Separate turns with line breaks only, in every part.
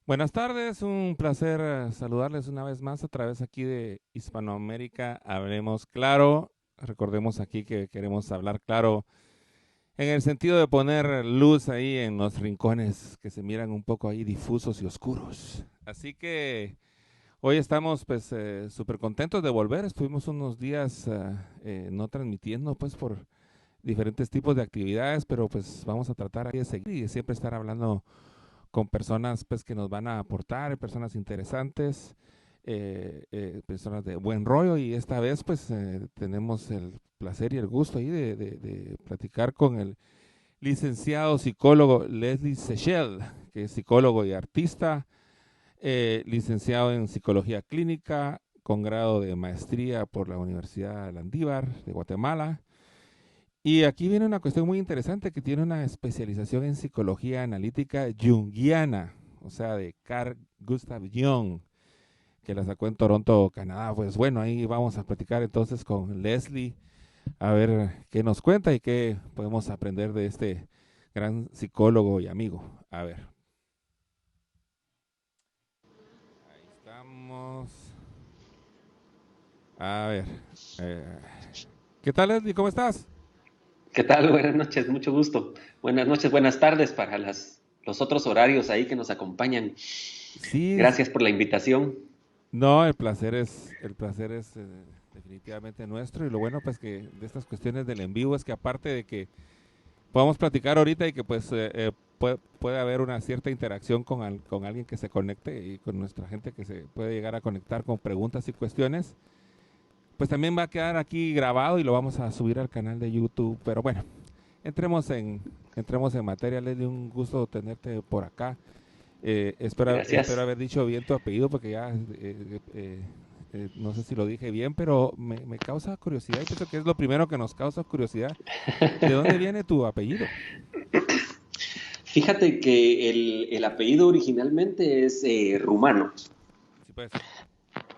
Buenas tardes, un placer saludarles una vez más a través aquí de Hispanoamérica. Hablemos claro. Recordemos aquí que queremos hablar claro en el sentido de poner luz ahí en los rincones que se miran un poco ahí difusos y oscuros. Así que hoy estamos pues súper contentos de volver. Estuvimos unos días no transmitiendo pues por diferentes tipos de actividades, pero pues vamos a tratar ahí de seguir y de siempre estar hablando con personas pues que nos van a aportar, personas interesantes, personas de buen rollo y esta vez pues tenemos el placer y el gusto ahí de platicar con el licenciado psicólogo Leslie Sechel, que es psicólogo y artista, licenciado en psicología clínica con grado de maestría por la Universidad Landívar de Guatemala. Y aquí viene una cuestión muy interesante que tiene una especialización en psicología analítica junguiana, o sea, de Carl Gustav Jung, que la sacó en Toronto, Canadá. Pues bueno, ahí vamos a platicar entonces con Leslie, a ver qué nos cuenta y qué podemos aprender de este gran psicólogo y amigo. A ver, ahí estamos. A ver, eh, ¿qué tal Leslie? ¿Cómo estás?
¿Qué tal? Buenas noches, mucho gusto. Buenas noches, buenas tardes para los otros horarios ahí que nos acompañan.
Sí,
Gracias por la invitación.
no, el placer es definitivamente nuestro y lo bueno pues que de estas cuestiones del en vivo es que aparte de que podamos platicar ahorita y que pues puede haber una cierta interacción con alguien que se conecte y con nuestra gente que se puede llegar a conectar con preguntas y cuestiones, pues también va a quedar aquí grabado y lo vamos a subir al canal de YouTube. Pero bueno, entremos en, entremos en materia, Leslie, un gusto tenerte por acá. Espero
Gracias.
haber dicho bien tu apellido porque ya no sé si lo dije bien, pero me causa curiosidad y pienso que es lo primero que nos causa curiosidad. ¿De dónde viene tu apellido?
Fíjate que el apellido originalmente es rumano.
Sí, pues.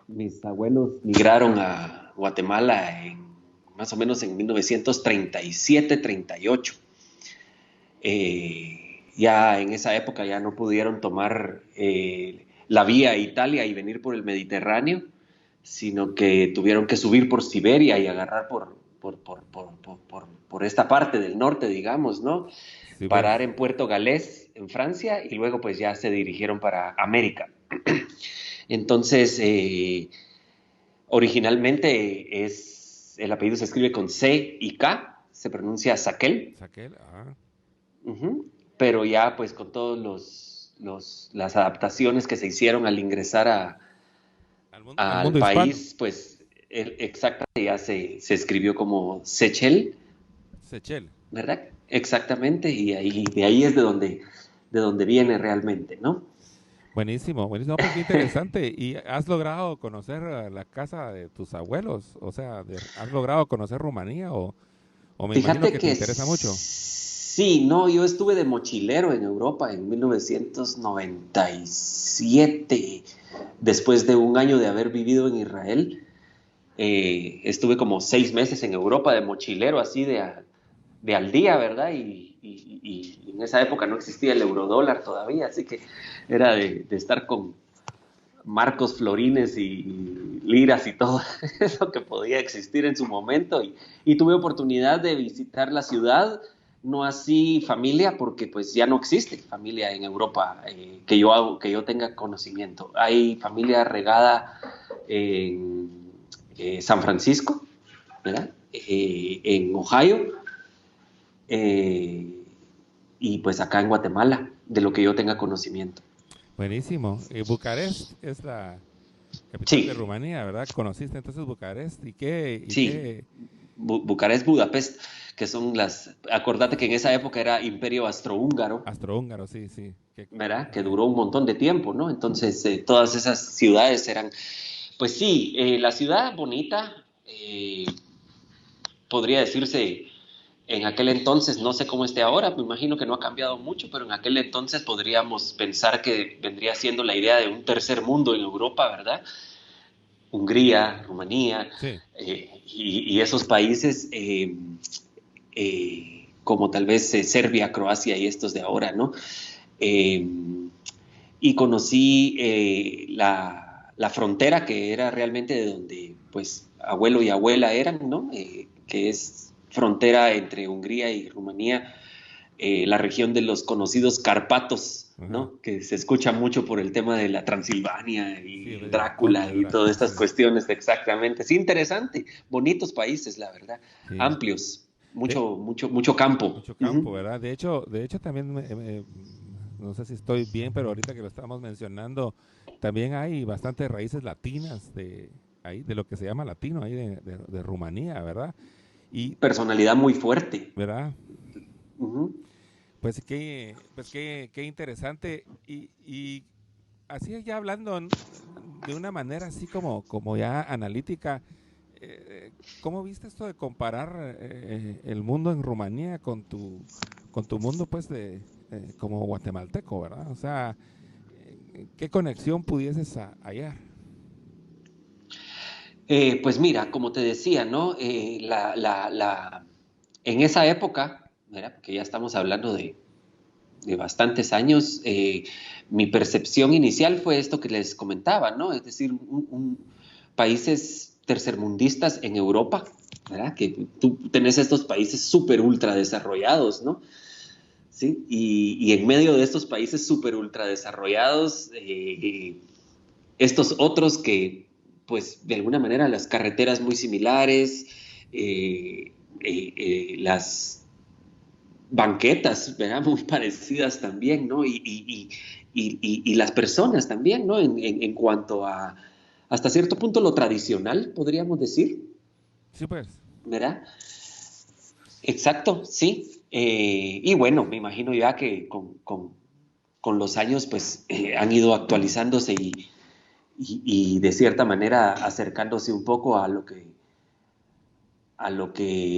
Mis abuelos migraron a Guatemala más o menos en 1937-38. Ya en esa época ya no pudieron tomar la vía a Italia y venir por el Mediterráneo, sino que tuvieron que subir por Siberia y agarrar por esta parte del norte, digamos, ¿no?
Sí,
Parar
pues.
en Puerto Galés, en Francia, y luego pues ya se dirigieron para América. Entonces, originalmente el apellido se escribe con C y K, se pronuncia Saquel,
Saquel,
pero ya pues con todos las adaptaciones que se hicieron al ingresar
al
al
mundo hispano.
país, pues exactamente ya se escribió como Sechel,
Sechel.
¿verdad? Exactamente, y de ahí es de donde viene realmente, ¿no?
Buenísimo, buenísimo. Pues qué interesante. ¿Y has logrado conocer la casa de tus abuelos? O sea, ¿has logrado conocer Rumanía o me imagino
Fíjate
que te
que
interesa mucho?
sí, no, yo estuve de mochilero en Europa en 1997, después de un año de haber vivido en Israel. Estuve como 6 meses en Europa de mochilero, así de al día, ¿verdad? Y en esa época no existía el eurodólar todavía, así que era de estar con marcos, florines y liras y todo eso que podía existir en su momento. Y tuve oportunidad de visitar la ciudad, no así familia, porque pues ya no existe familia en Europa que yo tenga conocimiento. Hay familia regada en San Francisco, ¿verdad? En Ohio, eh, y pues acá en Guatemala, de lo que yo tenga conocimiento.
Buenísimo. Bucarest es la capital de
Sí,
Rumanía, ¿verdad? ¿Conociste entonces Bucarest? ¿Y
sí,
qué?
Bucarest, Budapest, que son acordate que en esa época era Imperio Austrohúngaro,
Astrohúngaro, sí, sí.
¿verdad? Que duró un montón de tiempo, ¿no? Entonces, todas esas ciudades eran, pues sí, la ciudad bonita, podría decirse, en aquel entonces, no sé cómo esté ahora, me imagino que no ha cambiado mucho, pero en aquel entonces podríamos pensar que vendría siendo la idea de un tercer mundo en Europa, ¿verdad? Hungría, Rumanía,
Sí.
y esos países como tal vez Serbia, Croacia y estos de ahora, ¿no? Eh, y conocí la frontera que era realmente de donde pues abuelo y abuela eran, ¿no? Que es frontera entre Hungría y Rumanía, la región de los conocidos Carpatos,
Ajá.
¿no? Que se escucha mucho por el tema de la Transilvania
Sí,
y
del
Drácula
conde
y todas
Drácula,
estas
sí.
cuestiones, exactamente. Sí, interesante, bonitos países, la verdad,
Sí.
amplios,
De,
mucho campo.
mucho campo,
Ujú.
¿verdad? De hecho también, no sé si estoy bien, pero ahorita que lo estamos mencionando, también hay bastantes raíces latinas de ahí, de lo que se llama latino, ahí de Rumanía, ¿verdad? Y,
Personalidad muy fuerte.
¿verdad?
Ujú.
Pues qué interesante. Y así ya hablando de una manera así como ya analítica, ¿cómo viste esto de comparar el mundo en Rumanía con tu mundo pues como guatemalteco, ¿verdad? O sea, ¿qué conexión pudieses hallar?
Pues mira, como te decía, ¿no? En esa época, ¿verdad? Porque ya estamos hablando de bastantes años, mi percepción inicial fue esto que les comentaba, ¿no? Es decir, países tercermundistas en Europa, ¿verdad? Que tú tenés estos países súper ultra desarrollados, ¿no? ¿Sí? Y en medio de estos países súper ultra desarrollados, estos otros que, pues, de alguna manera las carreteras muy similares, las banquetas, ¿verdad? Muy parecidas también, ¿no? Y las personas también, ¿no? En cuanto a, hasta cierto punto, lo tradicional, podríamos decir,
Sí, pues.
¿verdad? Exacto, sí. Y bueno, me imagino ya que con los años, pues, han ido actualizándose y de cierta manera acercándose un poco a lo que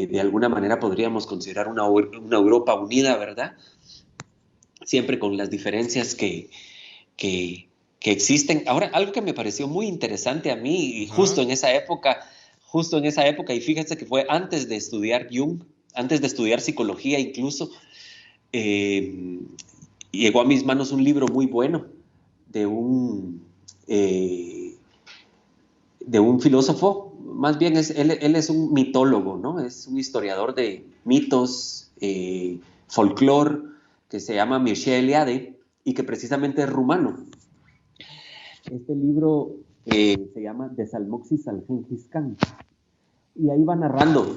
de alguna manera podríamos considerar una Europa unida, ¿verdad? Siempre con las diferencias que, que existen. Ahora, algo que me pareció muy interesante a mí, y
Ajá.
justo en esa época, y fíjense que fue antes de estudiar Jung, antes de estudiar psicología incluso, eh, llegó a mis manos un libro muy bueno de eh, de un filósofo, más bien él es un mitólogo, ¿no? Es un historiador de mitos, folclore, que se llama Mircea Eliade y que precisamente es rumano. Este libro se llama Desalmoxis al Gengis Khan y ahí va narrando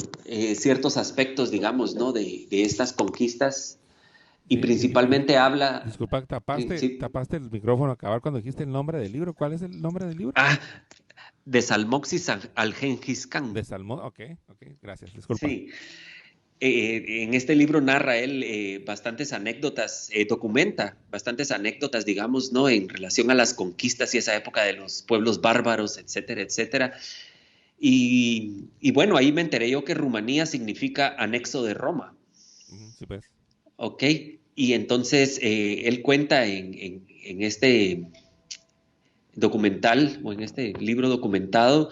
ciertos aspectos, digamos, ¿no? De estas conquistas y
Sí,
principalmente habla,
disculpa,
sí,
tapaste el micrófono a acabar cuando dijiste el nombre del libro. ¿Cuál es el nombre del libro?
ah, Desalmoxis al Gengis Khan.
De Salmón. Ok, ok, gracias, disculpa.
Sí, en este libro narra él bastantes anécdotas, documenta bastantes anécdotas, digamos, ¿no? En relación a las conquistas y esa época de los pueblos bárbaros, etcétera, etcétera. Y bueno, ahí me enteré yo que Rumanía significa anexo de Roma,
Ujú, sí, pues.
¿ok? Y entonces él cuenta en este documental o en este libro documentado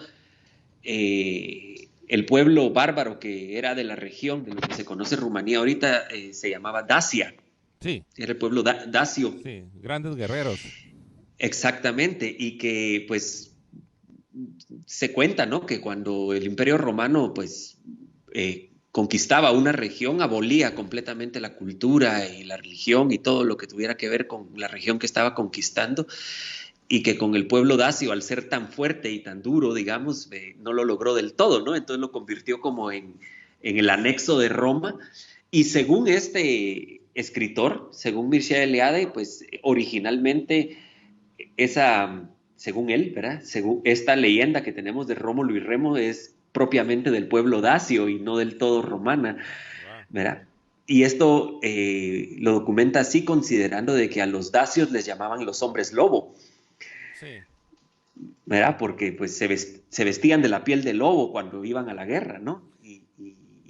el pueblo bárbaro que era de la región de lo que se conoce Rumanía ahorita se llamaba Dacia,
Sí,
era el pueblo dacio,
sí, grandes guerreros.
exactamente, y que pues se cuenta, ¿no? Que cuando el Imperio Romano pues conquistaba una región, abolía completamente la cultura y la religión y todo lo que tuviera que ver con la región que estaba conquistando y que con el pueblo dacio, al ser tan fuerte y tan duro, digamos, no lo logró del todo, ¿no? Entonces lo convirtió como en el anexo de Roma. Y según este escritor, según Mircea Eliade, pues originalmente esa, según él, ¿verdad? Según esta leyenda que tenemos de Rómulo y Remo es propiamente del pueblo dacio y no del todo romana,
Wow.
¿verdad? Y esto lo documenta así considerando de que a los dacios les llamaban los hombres lobo,
Sí,
¿verdad? Porque pues se vestían de la piel de lobo cuando iban a la guerra, ¿no? Y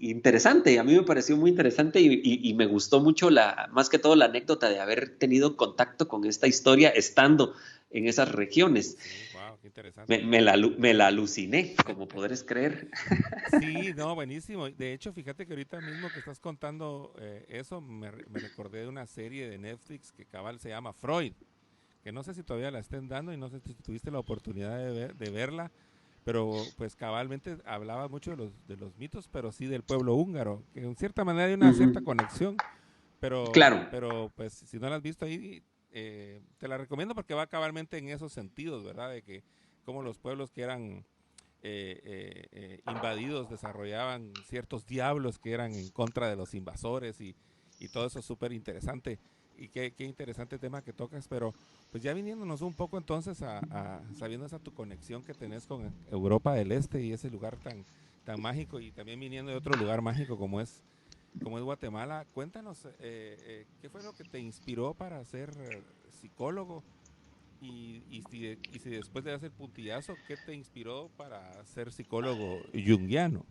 interesante, a mí me pareció muy interesante y me gustó mucho más que todo la anécdota de haber tenido contacto con esta historia estando en esas regiones.
sí, wow, qué
Me,
interesante.
me, la, me la aluciné, como podrás creer.
Sí, no, buenísimo. De hecho, fíjate que ahorita mismo que estás contando eso, me recordé de una serie de Netflix que cabal se llama Freud, que no sé si todavía la estén dando y no sé si tuviste la oportunidad de verla, pero pues cabalmente hablaba mucho de los mitos, pero sí del pueblo húngaro, que en cierta manera hay una cierta
Ujú.
conexión,
Claro.
pero pues si no la has visto ahí, te la recomiendo porque va cabalmente en esos sentidos, ¿verdad? De que como los pueblos que eran invadidos desarrollaban ciertos diablos que eran en contra de los invasores y todo eso es súper interesante. Y qué interesante tema que tocas, pero pues ya viniéndonos un poco entonces sabiendo esa tu conexión que tenés con Europa del Este y ese lugar tan mágico y también viniendo de otro lugar mágico como es Guatemala, cuéntanos qué fue lo que te inspiró para ser psicólogo y si después de hacer puntillazo, ¿qué te inspiró para ser psicólogo junguiano?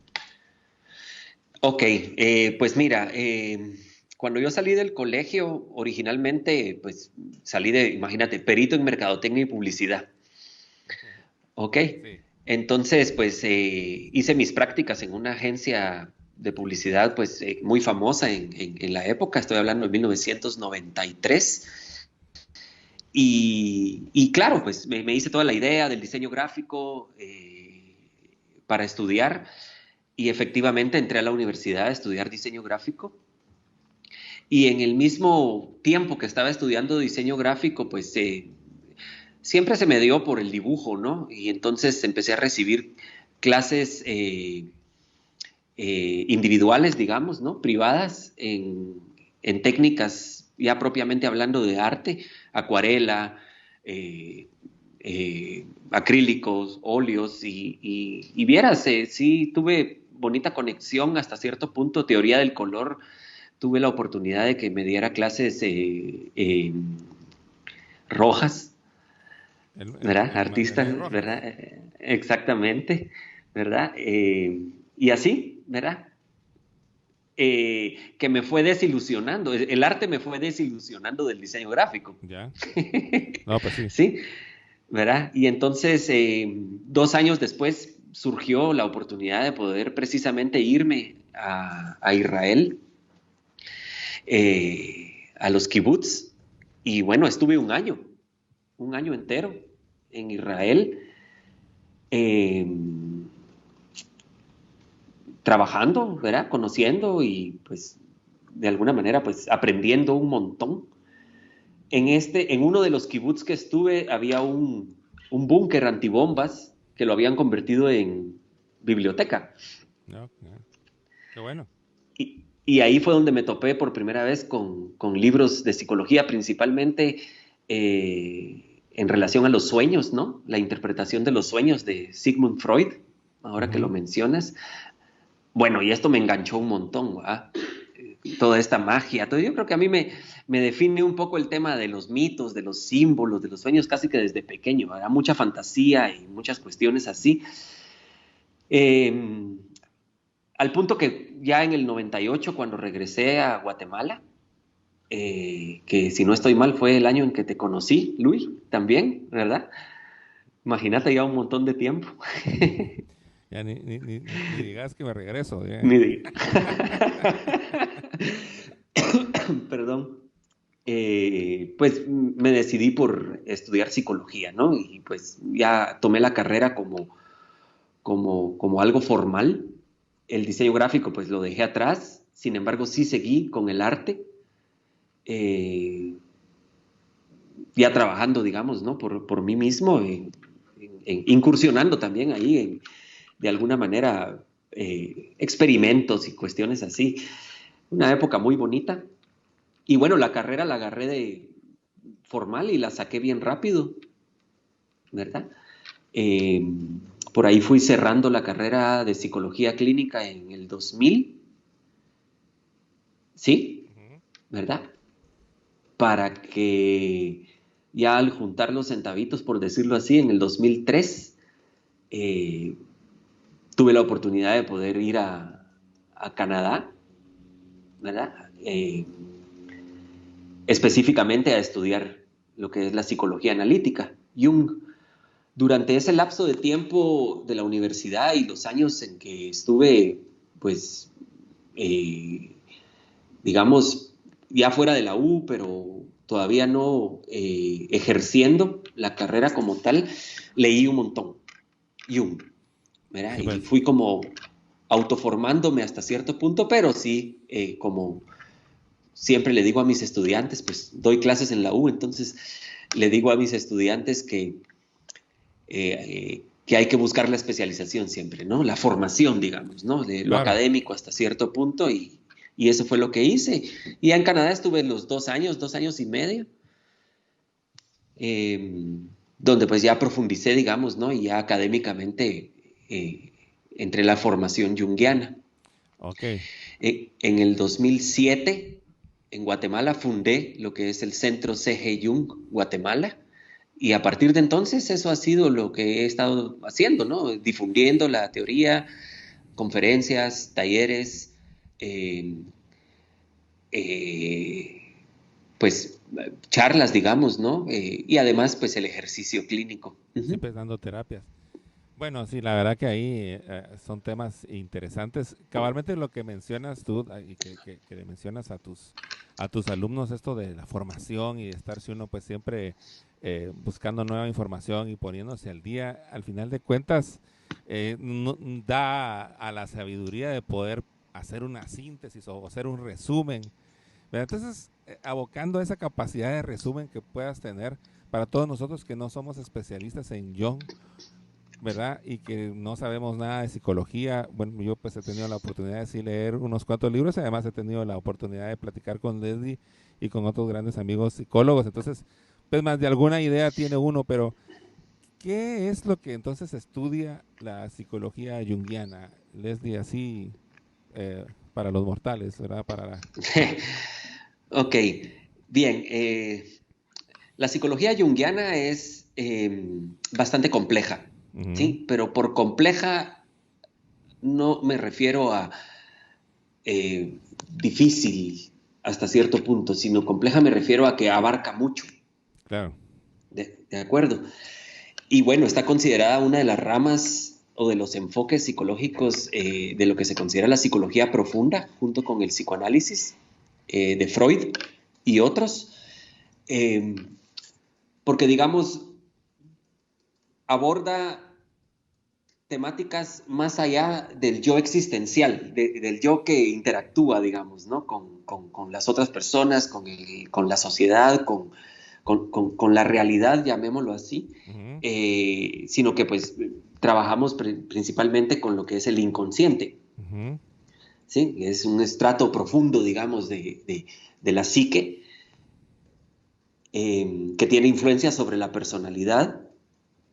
Ok, pues mira, cuando yo salí del colegio, originalmente, pues salí de, imagínate, perito en mercadotecnia y publicidad. Ok,
Sí.
entonces, pues hice mis prácticas en una agencia de publicidad, pues muy famosa en la época, estoy hablando de 1993. Y claro, pues me hice toda la idea del diseño gráfico para estudiar y efectivamente entré a la universidad a estudiar diseño gráfico. Y en el mismo tiempo que estaba estudiando diseño gráfico, pues siempre se me dio por el dibujo, ¿no? Y entonces empecé a recibir clases individuales, digamos, ¿no? Privadas en técnicas ya propiamente hablando de arte, acuarela, eh, acrílicos, óleos y vieras, sí tuve bonita conexión hasta cierto punto, teoría del color, tuve la oportunidad de que me diera clases rojas, ¿verdad?
Manuel
Artistas,
Rojas.
¿verdad? Exactamente, ¿verdad? Y así, ¿verdad? Que me fue desilusionando, el arte me fue desilusionando del diseño gráfico,
¿Ya? No, pues sí.
¿sí? ¿Verdad? Y entonces, 2 años después, surgió la oportunidad de poder precisamente irme a Israel, a los kibbutz, y bueno, estuve un año entero en Israel, eh, trabajando, ¿verdad? Conociendo y pues de alguna manera pues aprendiendo un montón. En uno de los kibbutz que estuve había un búnker antibombas que lo habían convertido en biblioteca.
No, no. Qué bueno.
Y ahí fue donde me topé por primera vez con libros de psicología, principalmente en relación a los sueños, ¿no? La interpretación de los sueños de Sigmund Freud, ahora que lo
Ujú.
mencionas. Bueno, y esto me enganchó un montón, ¿verdad? Toda esta magia. Todo, yo creo que a mí me define un poco el tema de los mitos, de los símbolos, de los sueños, casi que desde pequeño, ¿verdad? Mucha fantasía y muchas cuestiones así. Eh, Al punto que ya en el 98, cuando regresé a Guatemala, que si no estoy mal fue el año en que te conocí, Luis, también, ¿verdad? Imagínate ya un montón de tiempo.
Ya ni digas que me regreso. Ya.
Ni diga. Perdón. Pues me decidí por estudiar psicología, ¿no? Y pues ya tomé la carrera como algo formal. El diseño gráfico pues lo dejé atrás, sin embargo sí seguí con el arte, eh, ya trabajando, digamos, ¿no? Por mí mismo, incursionando también ahí de alguna manera experimentos y cuestiones así. Una época muy bonita. Y bueno, la carrera la agarré de formal y la saqué bien rápido, ¿verdad? Eh, por ahí fui cerrando la carrera de psicología clínica en el 2000, ¿sí?
Ujú.
¿Verdad? Para que ya al juntar los centavitos, por decirlo así, en el 2003, eh, tuve la oportunidad de poder ir a Canadá, ¿verdad? Específicamente a estudiar lo que es la psicología analítica, Jung. Durante ese lapso de tiempo de la universidad y los años en que estuve, pues, digamos, ya fuera de la U, pero todavía no ejerciendo la carrera como tal, leí un montón, Jung, ¿verdad?
Sí,
Y
pues.
fui como autoformándome hasta cierto punto, pero sí, como siempre le digo a mis estudiantes, pues doy clases en la U, entonces le digo a mis estudiantes que hay que buscar la especialización siempre, ¿no? La formación, digamos, ¿no? De lo
Claro.
académico hasta cierto punto y eso fue lo que hice. Y en Canadá estuve los 2 años y medio, eh, donde pues ya profundicé, digamos, ¿no? Y ya académicamente entré en la formación junguiana.
Ok.
En el 2007, en Guatemala, fundé lo que es el Centro C.G. Jung Guatemala. Y a partir de entonces eso ha sido lo que he estado haciendo, ¿no? Difundiendo la teoría, conferencias, talleres, eh, eh, pues charlas, digamos, ¿no? Y además, pues el ejercicio clínico.
Sí,
Ujú.
pues dando terapias. Bueno, sí, la verdad que ahí son temas interesantes. Cabalmente lo que mencionas tú y que le mencionas a tus alumnos, esto de la formación y de estarse uno pues siempre buscando nueva información y poniéndose al día, al final de cuentas da a la sabiduría de poder hacer una síntesis o hacer un resumen, ¿verdad? Entonces, abocando esa capacidad de resumen que puedas tener para todos nosotros que no somos especialistas en Jung, ¿verdad? Y que no sabemos nada de psicología. Bueno, yo pues he tenido la oportunidad de sí leer unos cuantos libros y además he tenido la oportunidad de platicar con Leslie y con otros grandes amigos psicólogos. Entonces, pues más de alguna idea tiene uno, pero ¿qué es lo que entonces estudia la psicología junguiana, Leslie, así para los mortales, ¿verdad?
Ok, bien. La psicología junguiana es bastante compleja,
Ujú,
¿sí? Pero por compleja no me refiero a difícil hasta cierto punto, sino compleja me refiero a que abarca mucho,
claro.
¿de acuerdo? Y bueno, está considerada una de las ramas o de los enfoques psicológicos de lo que se considera la psicología profunda, junto con el psicoanálisis de Freud y otros, eh, porque digamos, aborda temáticas más allá del yo existencial, del yo que interactúa, digamos, ¿no? Con las otras personas, con la sociedad, con la realidad, llamémoslo así,
Ujú,
sino que pues trabajamos principalmente con lo que es el inconsciente,
ujú,
¿sí? Es un estrato profundo, digamos, de la psique que tiene influencia sobre la personalidad.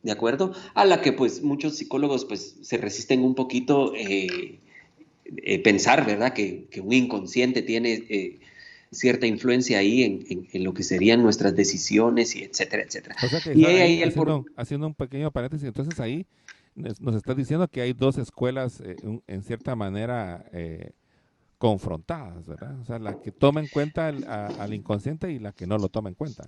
¿De acuerdo? A la que pues muchos psicólogos pues se resisten un poquito pensar, ¿verdad? Que un inconsciente tiene cierta influencia ahí en lo que serían nuestras decisiones y etcétera, etcétera.
o sea que
Y
está
ahí,
ahí
ahí el por...
haciendo un pequeño paréntesis, entonces ahí nos estás diciendo que hay dos escuelas en cierta manera confrontadas, ¿verdad? O sea, la que toma en cuenta al inconsciente y la que no lo toma en cuenta.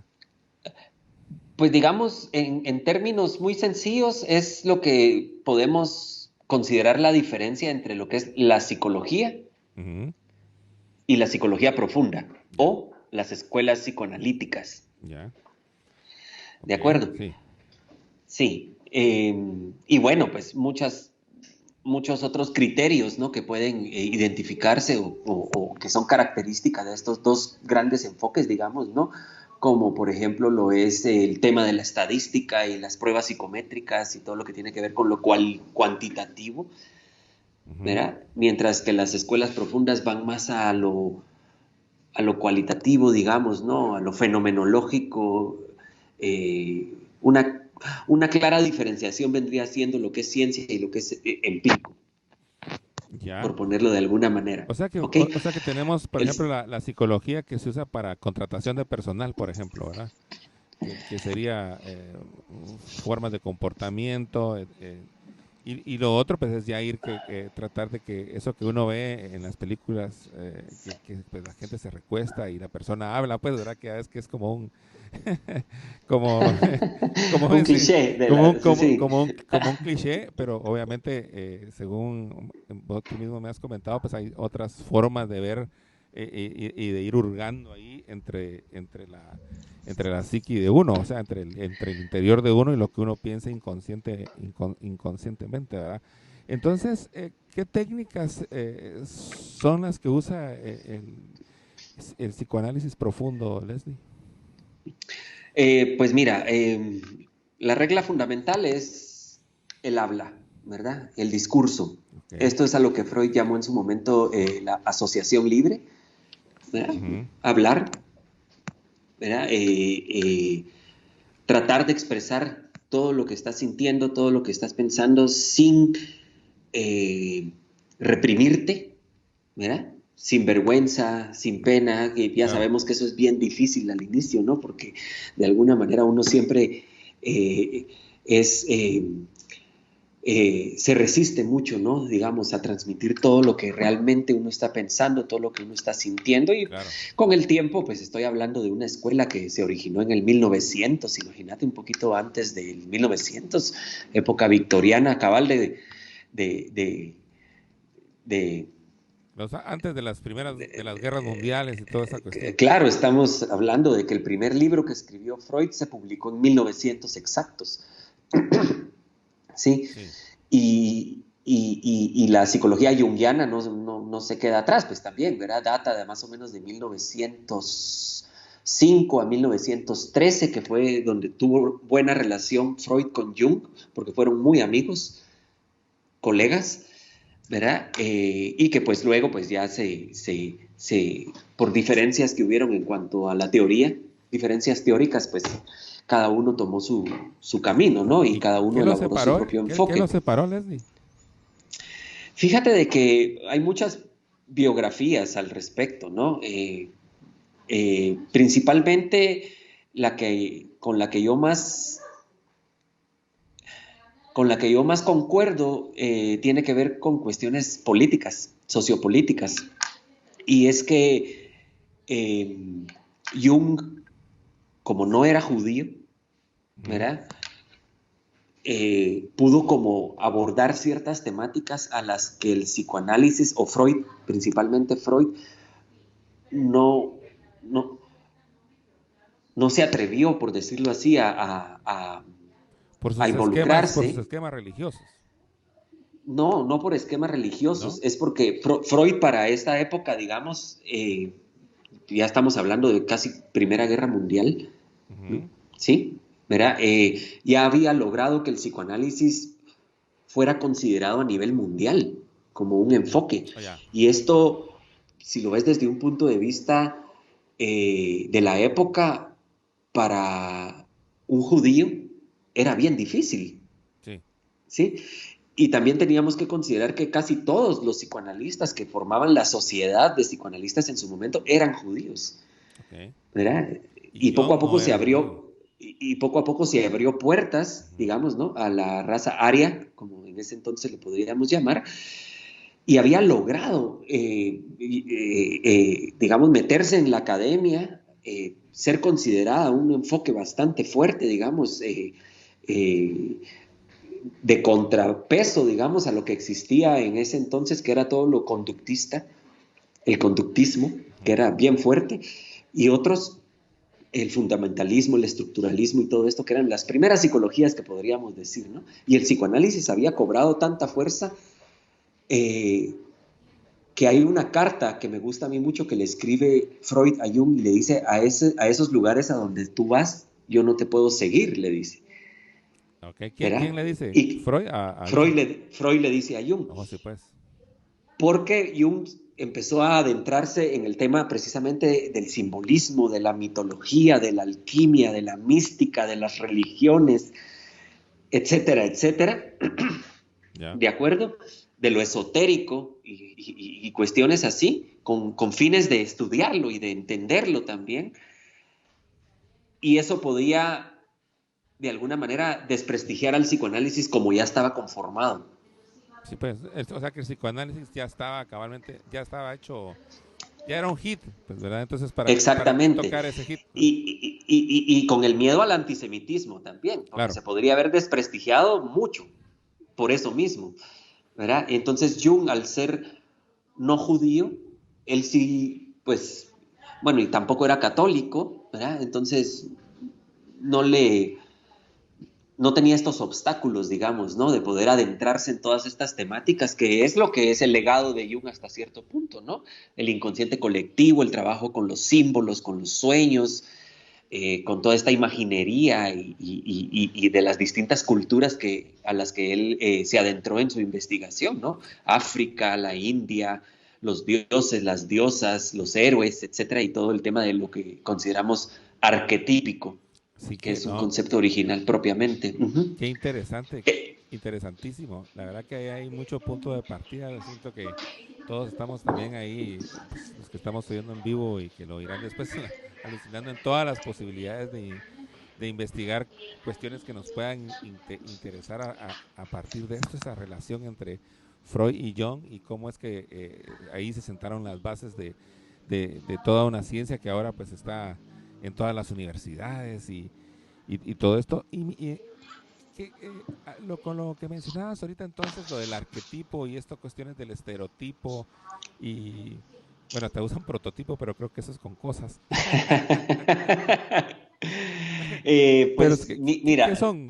Pues digamos, en términos muy sencillos, es lo que podemos considerar la diferencia entre lo que es la psicología
Ujú,
y la psicología profunda
ya,
o las escuelas psicoanalíticas.
ya,
¿De
ok,
acuerdo?
sí.
Sí, y bueno, pues muchos otros criterios, ¿no? Que pueden identificarse o que son características de estos dos grandes enfoques, digamos, ¿no? Como por ejemplo lo es el tema de la estadística y las pruebas psicométricas y todo lo que tiene que ver con lo cual cuantitativo,
Ujú,
¿verdad? Mientras que las escuelas profundas van más a lo cualitativo, digamos, ¿no? A lo fenomenológico. Una clara diferenciación vendría siendo lo que es ciencia y lo que es empírico,
ya.
por ponerlo de alguna manera.
O sea que,
¿Ok?
o sea que tenemos, por
El,
ejemplo, la psicología que se usa para contratación de personal, por ejemplo, ¿verdad? Que sería formas de comportamiento, y lo otro pues es ya ir que tratar de que eso que uno ve en las películas, pues, la gente se recuesta y la persona habla, pues, ¿verdad? Que es que es como un, como, como,
un
sí,
cliché de la... Sí, sí.
como un cliché, pero obviamente según tú mismo me has comentado, pues hay otras formas de ver y de ir hurgando ahí entre la psique de uno, o sea, entre el interior de uno y lo que uno piensa inconscientemente, ¿verdad? Entonces, ¿qué técnicas son las que usa el psicoanálisis profundo, Leslie?
Pues mira, la regla fundamental es el habla, ¿verdad? El discurso.
Okay.
Esto es a lo que Freud llamó en su momento la asociación libre, ¿verdad? Hablar, ¿verdad? Tratar de expresar todo lo que estás sintiendo, todo lo que estás pensando sin reprimirte, ¿verdad? Sin vergüenza, sin pena, que ya sabemos que eso es bien difícil al inicio, ¿no? Porque de alguna manera uno siempre se resiste mucho, ¿no? Digamos, a transmitir todo lo que realmente uno está pensando, todo lo que uno está sintiendo. Y con el tiempo, pues estoy hablando de una escuela que se originó en el 1900, imagínate, un poquito antes del 1900, época victoriana, cabal
antes de las guerras mundiales y toda esa cuestión.
Claro, estamos hablando de que el primer libro que escribió Freud se publicó en 1900 exactos. ¿Sí? Y la psicología junguiana no se queda atrás, pues también, ¿verdad? Data de más o menos de 1905 a 1913, que fue donde tuvo buena relación Freud con Jung, porque fueron muy amigos, colegas, ¿verdad? Y que pues luego pues ya por diferencias que hubieron en cuanto a la teoría, diferencias teóricas, pues cada uno tomó su camino, ¿no? Y cada uno elaboró su propio enfoque.
¿Qué lo separó, Leslie?
Fíjate de que hay muchas biografías al respecto, ¿no? Principalmente con la que yo más concuerdo tiene que ver con cuestiones políticas, sociopolíticas. Y es que Jung, como no era judío, ¿verdad? Pudo como abordar ciertas temáticas a las que el psicoanálisis, o Freud, principalmente Freud, no se atrevió, por decirlo así, a involucrarse.
Por sus esquemas religiosos.
No por esquemas religiosos, ¿no? Es porque Freud para esta época, digamos, ya estamos hablando de casi Primera Guerra Mundial, ¿sí? ¿Verdad? Ya había logrado que el psicoanálisis fuera considerado a nivel mundial como un enfoque. Y esto, si lo ves desde un punto de vista de la época, para un judío era bien difícil. ¿Sí? Y también teníamos que considerar que casi todos los psicoanalistas que formaban la sociedad de psicoanalistas en su momento eran judíos. ¿Verdad? Y poco a poco se abrió... Y poco a poco se abrió puertas, digamos, ¿no? A la raza aria, como en ese entonces le podríamos llamar, y había logrado, digamos, meterse en la academia, ser considerada un enfoque bastante fuerte, digamos, de contrapeso, digamos, a lo que existía en ese entonces, que era todo lo conductista, el conductismo, que era bien fuerte, y otros... el fundamentalismo, el estructuralismo y todo esto, que eran las primeras psicologías que podríamos decir, ¿no? Y el psicoanálisis había cobrado tanta fuerza que hay una carta que me gusta a mí mucho que le escribe Freud a Jung y le dice, a esos lugares a donde tú vas, yo no te puedo seguir, le dice.
¿Quién le dice?
Freud le dice a Jung.
Sí, pues.
Porque Jung empezó a adentrarse en el tema precisamente del simbolismo, de la mitología, de la alquimia, de la mística, de las religiones, etcétera, etcétera. ¿De acuerdo? De lo esotérico y cuestiones así, con fines de estudiarlo y de entenderlo también. Y eso podía, de alguna manera, desprestigiar al psicoanálisis como ya estaba conformado.
Sí, pues, o sea que el psicoanálisis ya estaba cabalmente, ya estaba hecho, ya era un hit, pues, ¿verdad? Entonces, para tocar ese hit.
Y con el miedo al antisemitismo también, porque se podría haber desprestigiado mucho por eso mismo, ¿verdad? Entonces Jung, al ser no judío, él sí pues, bueno, y tampoco era católico, ¿verdad? Entonces no le, no tenía estos obstáculos, digamos, ¿no? De poder adentrarse en todas estas temáticas, que es lo que es el legado de Jung hasta cierto punto, ¿no? El inconsciente colectivo, el trabajo con los símbolos, con los sueños, con toda esta imaginería y de las distintas culturas a las que él se adentró en su investigación, ¿no? África, la India, los dioses, las diosas, los héroes, etcétera, y todo el tema de lo que consideramos arquetípico,
Sí
que
que,
es un
no,
concepto original propiamente.
qué interesante,
Eh,
interesantísimo. La verdad que ahí hay mucho punto de partida. Yo siento que todos estamos también ahí, pues, los que estamos oyendo en vivo y que lo irán después, alucinando en todas las posibilidades de investigar cuestiones que nos puedan interesar a partir de esto, esa relación entre Freud y Jung y cómo es que ahí se sentaron las bases de toda una ciencia que ahora pues está en todas las universidades y todo esto. Con lo que mencionabas ahorita entonces, lo del arquetipo y esto, cuestiones del estereotipo y, bueno, te usan prototipo, pero creo que eso es con cosas. Pero es
pues
que, ¿qué
mira,
son?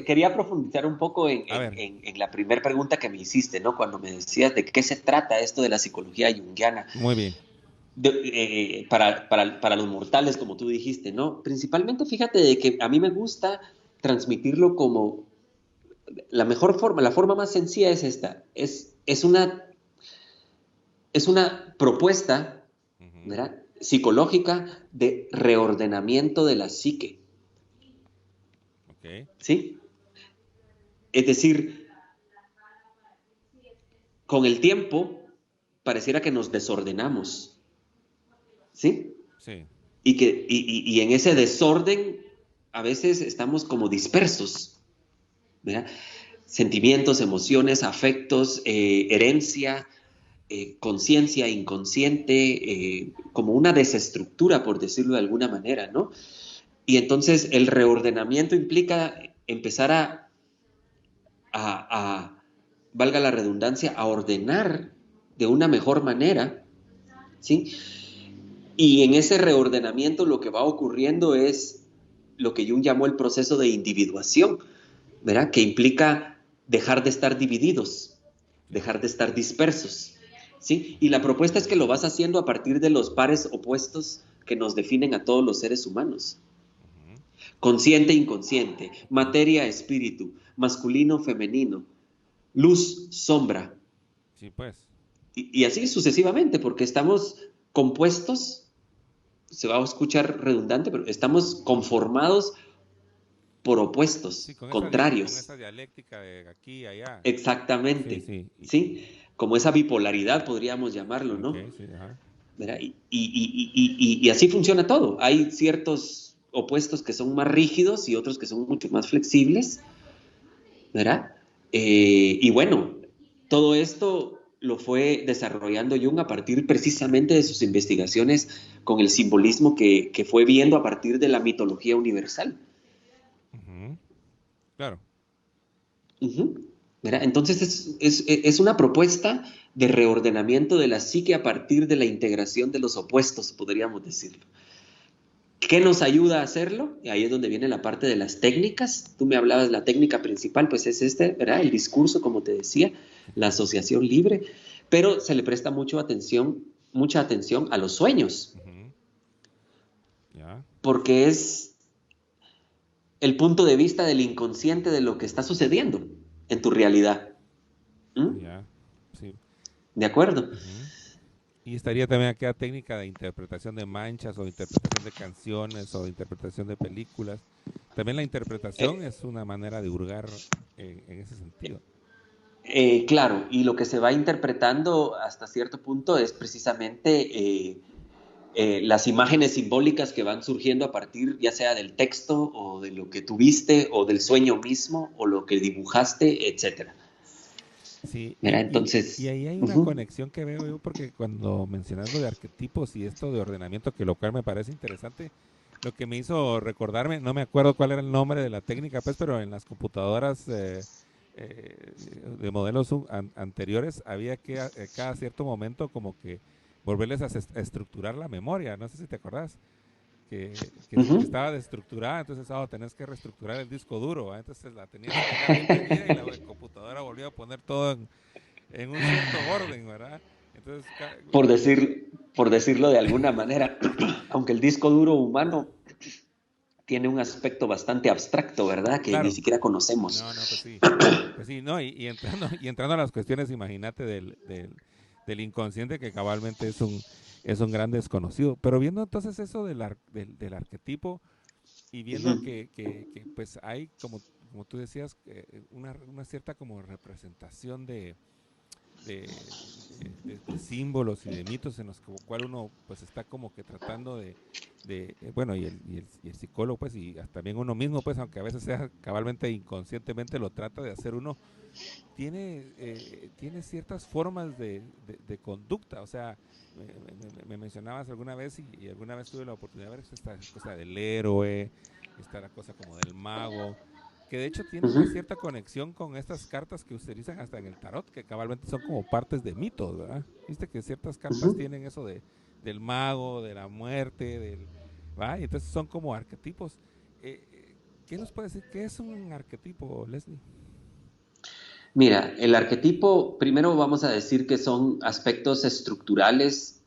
quería profundizar un poco
A ver,
en la primera pregunta que me hiciste, ¿no? Cuando me decías de qué se trata esto de la psicología junguiana
muy bien.
para los mortales, como tú dijiste, ¿no? Principalmente fíjate de que a mí me gusta transmitirlo como la mejor forma, la forma más sencilla es esta, es una propuesta,
Ujú,
¿verdad? Psicológica de reordenamiento de la psique,
ok,
¿sí? Es decir, con el tiempo pareciera que nos desordenamos, ¿sí?
sí,
Y en ese desorden a veces estamos como dispersos, ¿verdad? Sentimientos, emociones, afectos, herencia, conciencia, inconsciente, como una desestructura, por decirlo de alguna manera, ¿no? Y entonces el reordenamiento implica empezar a, valga la redundancia, a ordenar de una mejor manera, ¿sí? Y en ese reordenamiento lo que va ocurriendo es lo que Jung llamó el proceso de individuación, ¿verdad? Que implica dejar de estar divididos,
sí,
dejar de estar dispersos, ¿sí? Y la propuesta es que lo vas haciendo a partir de los pares opuestos que nos definen a todos los seres humanos.
ujú,
Consciente, inconsciente,
ok,
materia, espíritu, masculino, femenino, luz, sombra,
sí, pues,
y así sucesivamente, porque estamos compuestos, se va a escuchar redundante, pero estamos conformados por
sí,
opuestos,
con
contrarios.
esa dialéctica de aquí y allá, sí,
Exactamente,
sí,
¿sí? Como esa bipolaridad podríamos llamarlo, ¿no?
ok, sí, ajá,
¿Verdad? Y así funciona todo. Hay ciertos opuestos que son más rígidos y otros que son mucho más flexibles, ¿verdad? Y bueno, todo esto lo fue desarrollando Jung a partir precisamente de sus investigaciones con el simbolismo que fue viendo a partir de la mitología universal.
ujú, claro,
Ujú. ¿Verdad? Entonces es una propuesta de reordenamiento de la psique a partir de la integración de los opuestos, podríamos decirlo. ¿Qué nos ayuda a hacerlo? Y ahí es donde viene la parte de las técnicas. Tú me hablabas, la técnica principal, pues es este, ¿verdad? El discurso, como te decía,
sí,
la
claro,
asociación libre, pero se le presta mucha atención a los sueños,
ujú, ya,
porque es el punto de vista del inconsciente de lo que está sucediendo en tu realidad. ¿Mm?
ya, sí,
¿De acuerdo?
ujú. Y estaría también aquella técnica de interpretación de manchas o interpretación de canciones o interpretación de películas. También la interpretación
Eh,
es una manera de hurgar en ese sentido.
claro, y lo que se va interpretando hasta cierto punto es precisamente las imágenes simbólicas que van surgiendo a partir ya sea del texto o de lo que tuviste o del sueño mismo o lo que dibujaste, etcétera.
Sí,
Mira,
y
entonces,
ahí hay una
uh-huh,
conexión que veo yo porque cuando mencionas lo de arquetipos y esto de ordenamiento, que lo cual me parece interesante, lo que me hizo recordarme, no me acuerdo cuál era el nombre de la técnica, pues, pero en las computadoras de modelos anteriores había que cada cierto momento como que volverles a estructurar la memoria, no sé si te acordás, que
Ujú.
estaba desestructurada, entonces tenés que reestructurar el disco duro, ¿va? Entonces la tenías que dejar ahí prendida y la computadora volvió a poner todo en un cierto orden, ¿verdad? Entonces,
Por decirlo de alguna manera, aunque el disco duro humano tiene un aspecto bastante abstracto, ¿verdad? Que ni
claro,
siquiera conocemos.
no, no, pues sí, no, y entrando, y entrando a las cuestiones, imagínate del inconsciente que cabalmente es un gran desconocido, pero viendo entonces eso del arquetipo y viendo
Ujú.
que pues hay, como tú decías, una cierta como representación de símbolos y de mitos en los cual uno pues está como que tratando bueno, y el psicólogo pues y hasta también uno mismo pues, aunque a veces sea cabalmente inconscientemente lo trata de hacer uno, tiene ciertas formas de conducta, o sea, me mencionabas alguna vez y alguna vez tuve la oportunidad de ver esta cosa del héroe, está la cosa como del mago, que de hecho tiene una
Ujú.
cierta conexión con estas cartas que utilizan hasta en el tarot, que cabalmente son como partes de mitos, ¿verdad? Viste que ciertas cartas
Ujú.
tienen eso del mago, de la muerte, ¿va? Y entonces son como arquetipos. ¿Qué nos puede decir? ¿Qué es un arquetipo, Leslie?
Mira, el arquetipo, primero vamos a decir que son aspectos estructurales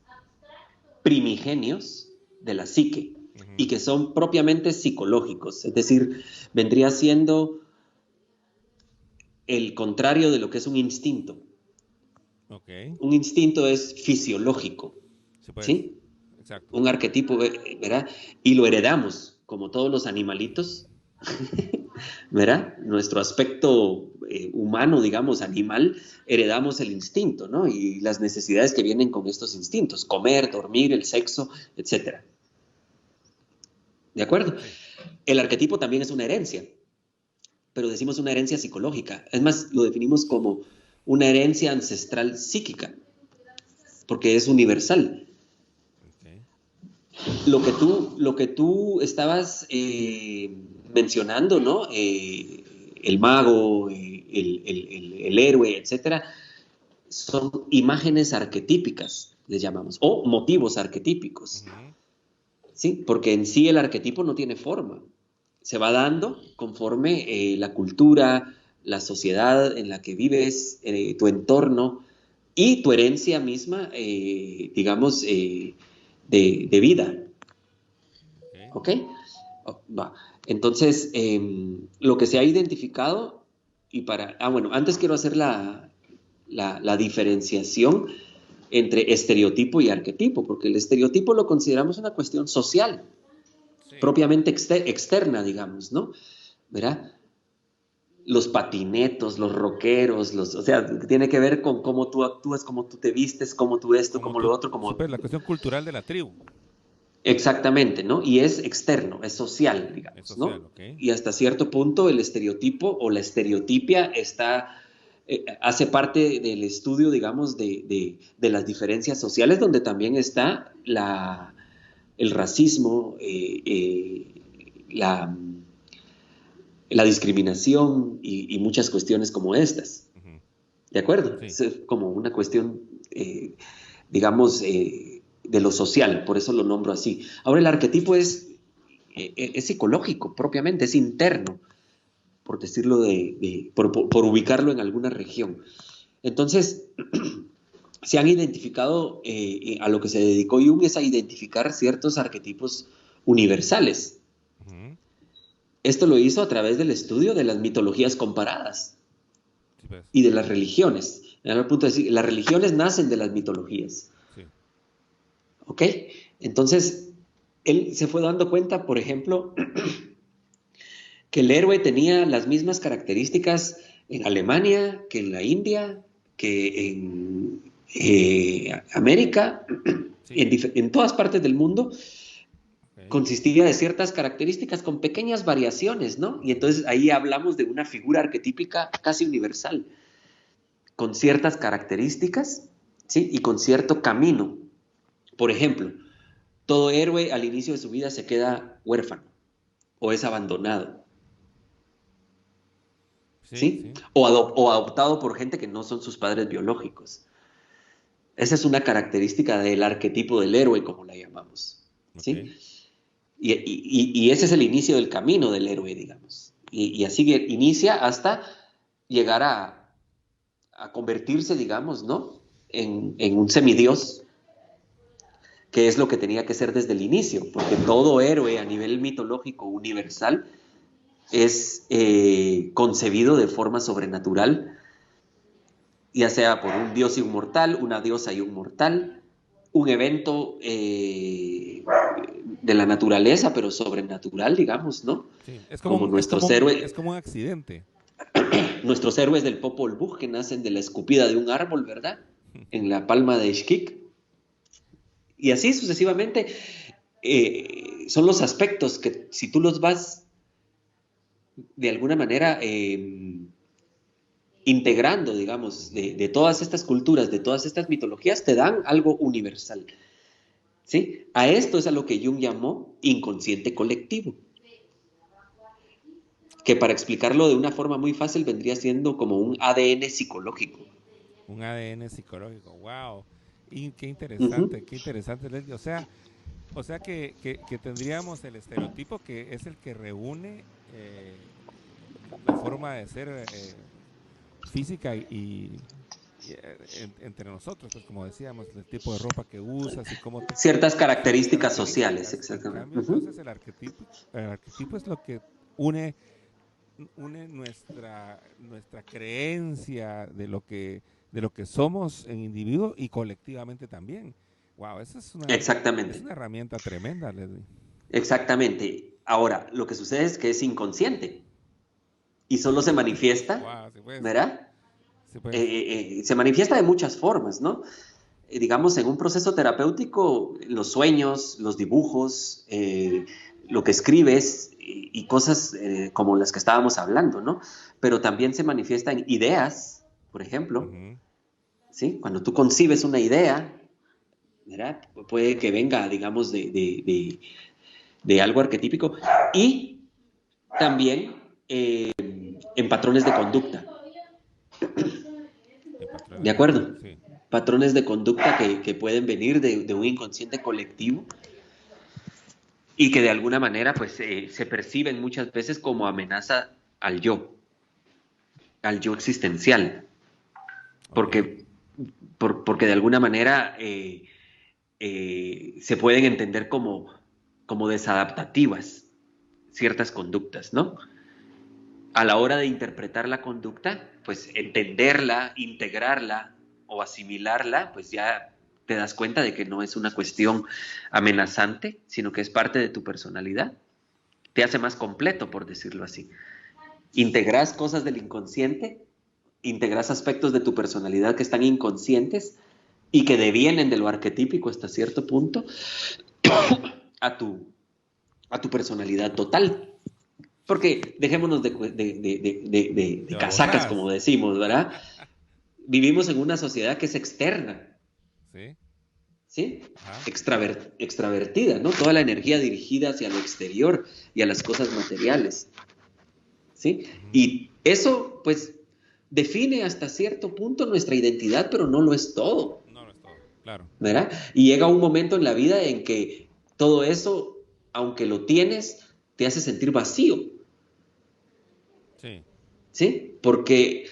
primigenios de la psique y
Ujú.
que son propiamente psicológicos, es decir, vendría siendo el contrario de lo que es un instinto.
Ok,
Un instinto es fisiológico,
sí pues,
¿sí?
exacto.
Un arquetipo, ¿verdad? Y lo heredamos, como todos los animalitos, ¿verdad? Nuestro aspecto humano, digamos, animal, heredamos el instinto, ¿no? Y las necesidades que vienen con estos instintos, comer, dormir, el sexo, etcétera. ¿De acuerdo?
Sí.
El arquetipo también es una herencia, pero decimos una herencia psicológica. Es más, lo definimos como una herencia ancestral psíquica, porque es universal.
Ok.
Lo que tú estabas mencionando, ¿no? El mago, el héroe, etcétera, son imágenes arquetípicas, les llamamos, o motivos arquetípicos,
Ujú.
¿sí? Porque en sí el arquetipo no tiene forma, se va dando conforme la cultura, la sociedad en la que vives, tu entorno y tu herencia misma, digamos, de vida,
Ok.
¿ok? Va. Entonces, lo que se ha identificado y bueno, antes quiero hacer la diferenciación entre estereotipo y arquetipo, porque el estereotipo lo consideramos una cuestión social,
Sí.
propiamente externa, digamos, ¿no? ¿Verdad? Los patinetos, los rockeros, o sea, tiene que ver con cómo tú actúas, cómo tú te vistes, cómo tú esto,
Como
cómo lo
tú,
otro,
sí,
como...
pues la cuestión cultural de la tribu.
Exactamente, ¿no? Y es externo, es social,
Es
digamos,
social,
¿no?
ok.
Y hasta cierto punto el estereotipo o la estereotipia hace parte del estudio, digamos, de las diferencias sociales, donde también está el racismo, la discriminación y muchas cuestiones como estas.
Ujú.
¿De acuerdo?
Sí.
Es como una cuestión, digamos, de lo social, por eso lo nombro así. Ahora, el arquetipo es psicológico propiamente, es interno, por decirlo por ubicarlo en alguna región. Entonces, se han identificado, a lo que se dedicó Jung es a identificar ciertos arquetipos universales.
Ujú.
Esto lo hizo a través del estudio de las mitologías comparadas
Sí, pues,
y de las religiones. En el punto de decir, las religiones nacen de las mitologías.
sí.
¿Ok? Entonces, él se fue dando cuenta, por ejemplo, que el héroe tenía las mismas características en Alemania, que en la India, que en América,
Sí.
en todas partes del mundo,
Ok.
consistía de ciertas características con pequeñas variaciones, ¿no? Y
Ujú.
entonces ahí hablamos de una figura arquetípica casi universal, con ciertas características, ¿sí? Y con cierto camino. Por ejemplo, todo héroe al inicio de su vida se queda huérfano o es abandonado,
Sí,
¿sí?
sí.
O adoptado por gente que no son sus padres biológicos. Esa es una característica del arquetipo del héroe, como la llamamos.
Ok.
¿Sí? Y ese es el inicio del camino del héroe, digamos. Y así inicia hasta llegar a convertirse, digamos, ¿no? En un semidios, que es lo que tenía que ser desde el inicio, porque todo héroe a nivel mitológico universal es concebido de forma sobrenatural, ya sea por un dios inmortal, una diosa y un mortal, un evento de la naturaleza, pero sobrenatural, digamos, ¿no?
Sí,
Como
es como un accidente.
nuestros héroes del Popol Vuh, que nacen de la escupida de un árbol, ¿verdad? En la palma de Xquic. Y así sucesivamente, son los aspectos que si tú los vas de alguna manera integrando, digamos, de todas estas culturas, de todas estas mitologías, te dan algo universal. ¿Sí? A esto es a lo que Jung llamó inconsciente colectivo, que para explicarlo de una forma muy fácil vendría siendo como un ADN psicológico.
Un ADN psicológico. Wow. Y
Ujú.
qué interesante, Leslie. O sea que tendríamos el estereotipo que es el que reúne la forma de ser física entre nosotros, pues como decíamos, el tipo de ropa que usas y
Ciertas
ciertas
características sociales,
características. En
exactamente.
cambio,
Ujú.
entonces el arquetipo es lo que une, une nuestra creencia de lo que somos en individuo y colectivamente también. Wow, esa es
Exactamente,
una herramienta tremenda, Leslie.
exactamente. Ahora, lo que sucede es que es inconsciente y solo se manifiesta,
Wow, sí pues,
¿verdad?
sí pues.
Se manifiesta de muchas formas, ¿no? Digamos, en un proceso terapéutico, los sueños, los dibujos, lo que escribes y cosas como las que estábamos hablando, ¿no? Pero también se manifiesta en ideas, por ejemplo,
Ujú.
¿sí? Cuando tú concibes una idea, ¿verdad? Puede que venga, digamos, de algo arquetípico y también en patrones de conducta,
En patrones
¿de
de conducta,
acuerdo?
sí.
Patrones de conducta que pueden venir de un inconsciente colectivo y que de alguna manera pues se perciben muchas veces como amenaza al yo existencial,
Ok.
porque, porque de alguna manera se pueden entender como desadaptativas ciertas conductas, ¿no? A la hora de interpretar la conducta, pues entenderla, integrarla o asimilarla, pues ya te das cuenta de que no es una cuestión amenazante, sino que es parte de tu personalidad. Te hace más completo, por decirlo así. Integras cosas del inconsciente, integras aspectos de tu personalidad que están inconscientes y que devienen de lo arquetípico hasta cierto punto a tu, a tu personalidad total. Porque dejémonos
De
de casacas,
babosadas.
como decimos, ¿verdad? Vivimos en una sociedad que es externa,
Sí.
¿sí?
Ajá.
Extravertida, ¿no? Toda la energía dirigida hacia lo exterior y a las cosas materiales, ¿sí?
Ujú.
Y eso, pues, define hasta cierto punto nuestra identidad, pero no lo es todo,
No, no es todo. Claro.
¿verdad? Y llega un momento en la vida en que todo eso, aunque lo tienes, te hace sentir vacío,
Sí.
¿sí? Porque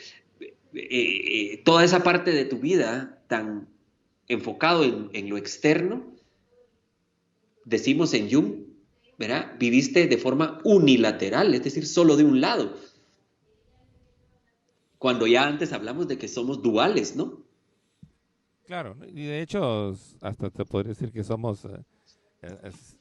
toda esa parte de tu vida tan enfocado en lo externo, decimos en Jung, ¿verdad? Viviste de forma unilateral, es decir, solo de un lado, cuando ya antes hablamos de que somos duales, ¿no?
Claro. Y de hecho, hasta te podría decir que somos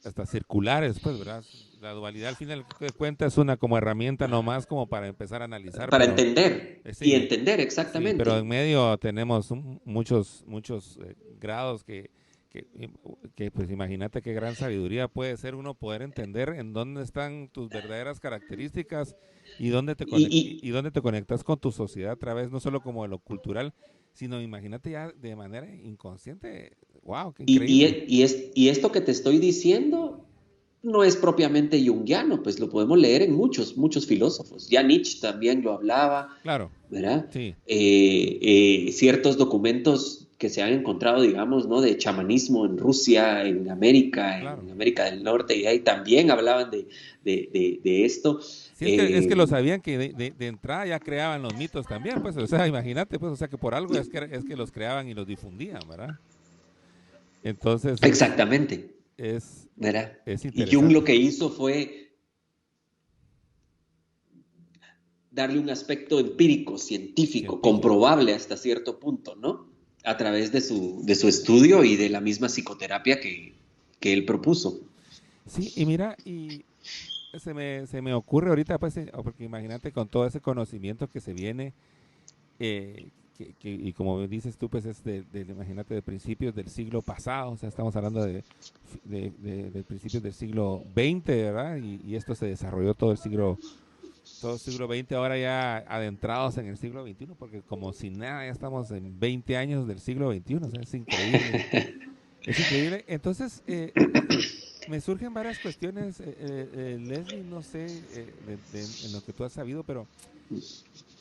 hasta circulares, pues, ¿verdad? La dualidad al final de cuentas es una como herramienta nomás como para empezar a analizar,
Para
pero
entender y
sí,
entender
sí, pero en
exactamente.
medio tenemos muchos grados que, pues imagínate qué gran sabiduría puede ser uno poder entender en dónde están tus verdaderas características y
Y,
y dónde te conectas con tu sociedad a través no solo como de lo cultural, sino imagínate ya de manera inconsciente. Wow, qué increíble.
y esto que te estoy diciendo no es propiamente junguiano, pues lo podemos leer en muchos filósofos. Ya Nietzsche también lo hablaba,
Claro,
¿verdad?
sí.
Ciertos documentos que se han encontrado, digamos, ¿no? De chamanismo en Rusia, en América,
Claro.
en América del Norte, y ahí también hablaban de esto.
Sí, es que lo sabían que de entrada ya creaban los mitos también, pues, o sea, imagínate, pues, o sea, que por algo es que los creaban y los difundían, ¿verdad? Entonces
Exactamente,
es,
¿verdad?
es
Y Jung lo
interesante.
que hizo fue darle un aspecto empírico, científico,
Científico.
comprobable hasta cierto punto, ¿no? A través de su estudio y de la misma psicoterapia que él propuso.
Sí, y mira, y se me ocurre ahorita, pues, porque imagínate con todo ese conocimiento que se viene, y como dices tú, pues es imagínate, de principios del siglo pasado, o sea, estamos hablando de principios del siglo XX, ¿verdad? Y esto se desarrolló todo el siglo XX, ahora ya adentrados en el siglo XXI, porque como si nada, ya estamos en 20 años del siglo XXI, o sea, es increíble. Es increíble. Entonces, me surgen varias cuestiones, Leslie, no sé, en lo que tú has sabido, pero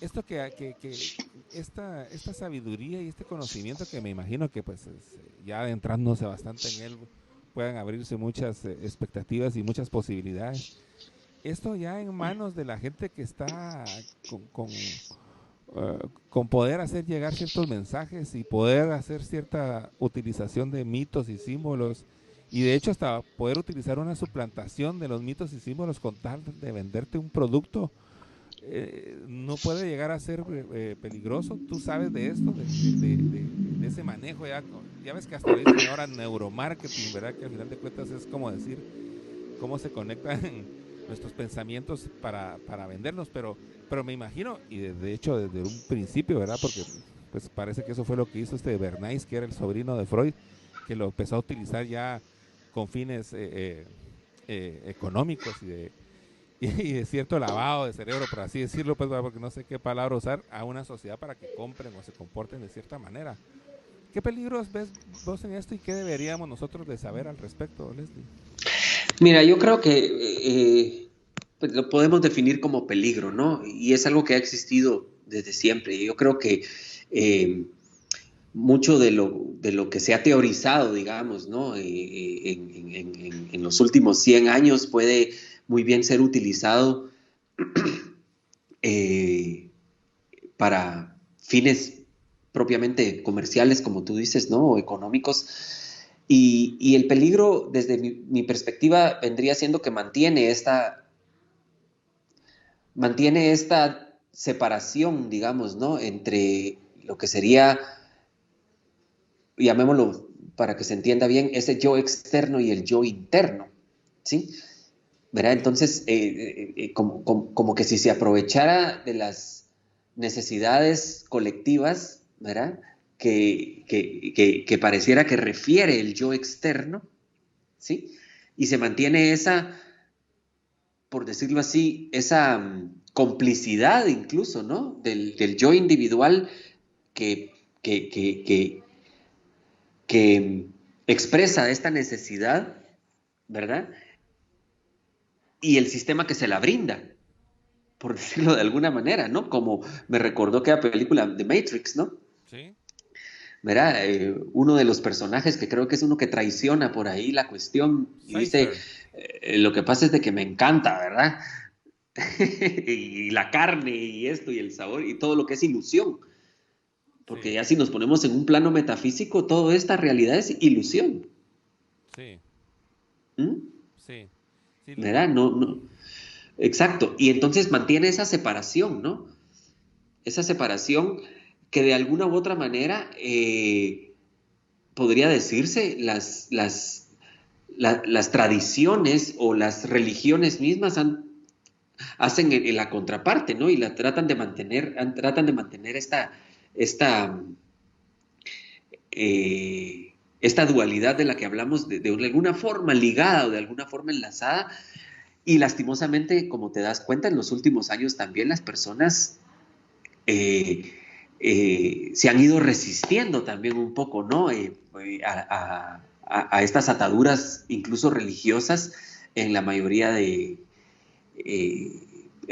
esto esta sabiduría y este conocimiento que me imagino que pues ya adentrándose bastante en él puedan abrirse muchas expectativas y muchas posibilidades. Esto ya en manos de la gente que está con poder hacer llegar ciertos mensajes y poder hacer cierta utilización de mitos y símbolos, y de hecho hasta poder utilizar una suplantación de los mitos y símbolos con tal de venderte un producto, no puede llegar a ser peligroso. Tú sabes de esto, de ese manejo. Ya ves que hasta le dicen ahora neuromarketing, ¿verdad? Que al final de cuentas es como decir cómo se conectan nuestros pensamientos para vendernos, pero me imagino, y de hecho desde un principio, ¿verdad? Porque pues parece que eso fue lo que hizo este Bernays, que era el sobrino de Freud, que lo empezó a utilizar ya con fines económicos y de cierto lavado de cerebro, por así decirlo, pues, porque no sé qué palabra usar, a una sociedad para que compren o se comporten de cierta manera. ¿Qué peligros ves vos en esto y qué deberíamos nosotros de saber al respecto, Leslie?
Mira, yo creo que pues lo podemos definir como peligro, ¿no? Y es algo que ha existido desde siempre. Yo creo que eh, mucho de lo que se ha teorizado, digamos, ¿no? En los últimos 100 años puede muy bien ser utilizado eh, para fines propiamente comerciales, como tú dices, ¿no? O económicos. Y el peligro, desde mi perspectiva, vendría siendo que mantiene esta separación, digamos, ¿no? Entre lo que sería, llamémoslo para que se entienda bien, ese yo externo y el yo interno, ¿sí? ¿Verdad?
Sí,
Entonces, como que si se aprovechara de las necesidades colectivas, ¿verdad? Que pareciera que refiere el yo externo, ¿sí? Y se mantiene esa, por decirlo así, esa complicidad incluso, ¿no? Del yo individual que, que, que, que, que expresa esta necesidad, ¿verdad? Y el sistema que se la brinda, por decirlo de alguna manera, ¿no? Como me recordó aquella película de Matrix, ¿no?
sí,
Verá, uno de los personajes que creo que es uno que traiciona por ahí la cuestión y dice,
Cypher.
lo que pasa es de que me encanta, ¿verdad? Y la carne y esto y el sabor y todo lo que es ilusión, porque
Sí,
ya si nos ponemos en un plano metafísico, toda esta realidad es ilusión.
sí,
¿Mm?
sí, sí,
¿Verdad? No, no. Exacto. Y entonces mantiene esa separación, ¿no? Esa separación que de alguna u otra manera podría decirse las tradiciones o las religiones mismas hacen en la contraparte, ¿no? Y la tratan de mantener esta dualidad de la que hablamos de alguna forma ligada o de alguna forma enlazada. Y lastimosamente, como te das cuenta, en los últimos años también las personas eh, se han ido resistiendo también un poco, ¿no? A estas ataduras, incluso religiosas, en la mayoría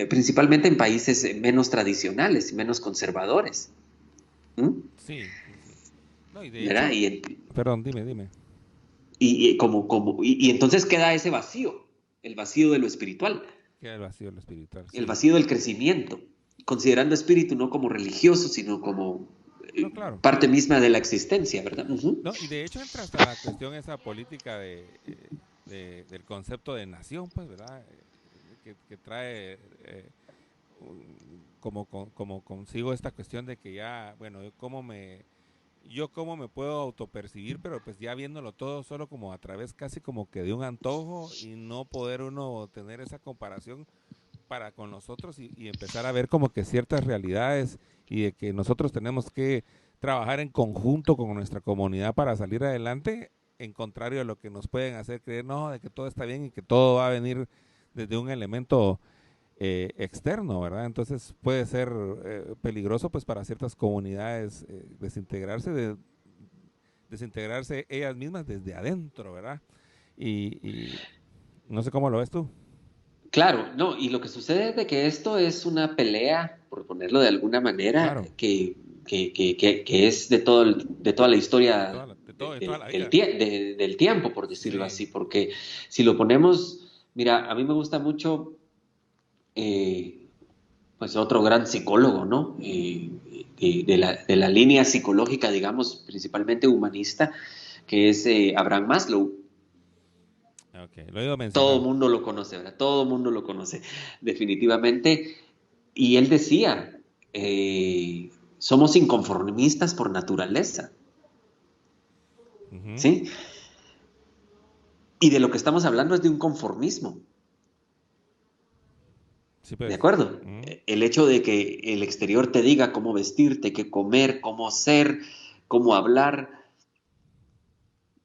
principalmente en países menos tradicionales, menos conservadores. ¿Mm?
sí, sí, sí. No, y de
¿verdad?
hecho, perdón, dime.
Y entonces queda ese vacío, el vacío de lo espiritual,
Queda el vacío, lo espiritual,
el
sí.
vacío del crecimiento, considerando espíritu no como religioso, sino como
No, claro.
parte misma de la existencia, ¿verdad? Uh-huh.
No, y de hecho entra hasta la cuestión esa política del concepto de nación, pues, ¿verdad? Que trae como consigo esta cuestión de que ya, bueno, yo cómo me puedo autopercibir, pero pues ya viéndolo todo solo como a través casi como que de un antojo y no poder uno tener esa comparación para con nosotros y empezar a ver como que ciertas realidades y de que nosotros tenemos que trabajar en conjunto con nuestra comunidad para salir adelante, en contrario a lo que nos pueden hacer creer, no, de que todo está bien y que todo va a venir desde un elemento externo, ¿verdad? Entonces puede ser peligroso pues para ciertas comunidades desintegrarse ellas mismas desde adentro, ¿verdad? Y no sé cómo lo ves tú.
Claro, no, y lo que sucede es de que esto es una pelea, por ponerlo de alguna manera,
Claro,
que es de toda la historia
de toda la vida.
del tiempo, por decirlo
Sí.
así, porque si lo ponemos, mira, a mí me gusta mucho, eh, pues otro gran psicólogo, ¿no? De la línea psicológica, digamos, principalmente humanista, que es Abraham Maslow.
Ok, lo he oído
Todo
mencionar.
el mundo lo conoce, ¿verdad? Todo el mundo lo conoce, definitivamente. Y él decía, somos inconformistas por naturaleza,
Ujú.
¿sí? Y de lo que estamos hablando es de un conformismo,
Sí,
¿de
pues.
acuerdo?
Ujú.
El hecho de que el exterior te diga cómo vestirte, qué comer, cómo ser, cómo hablar,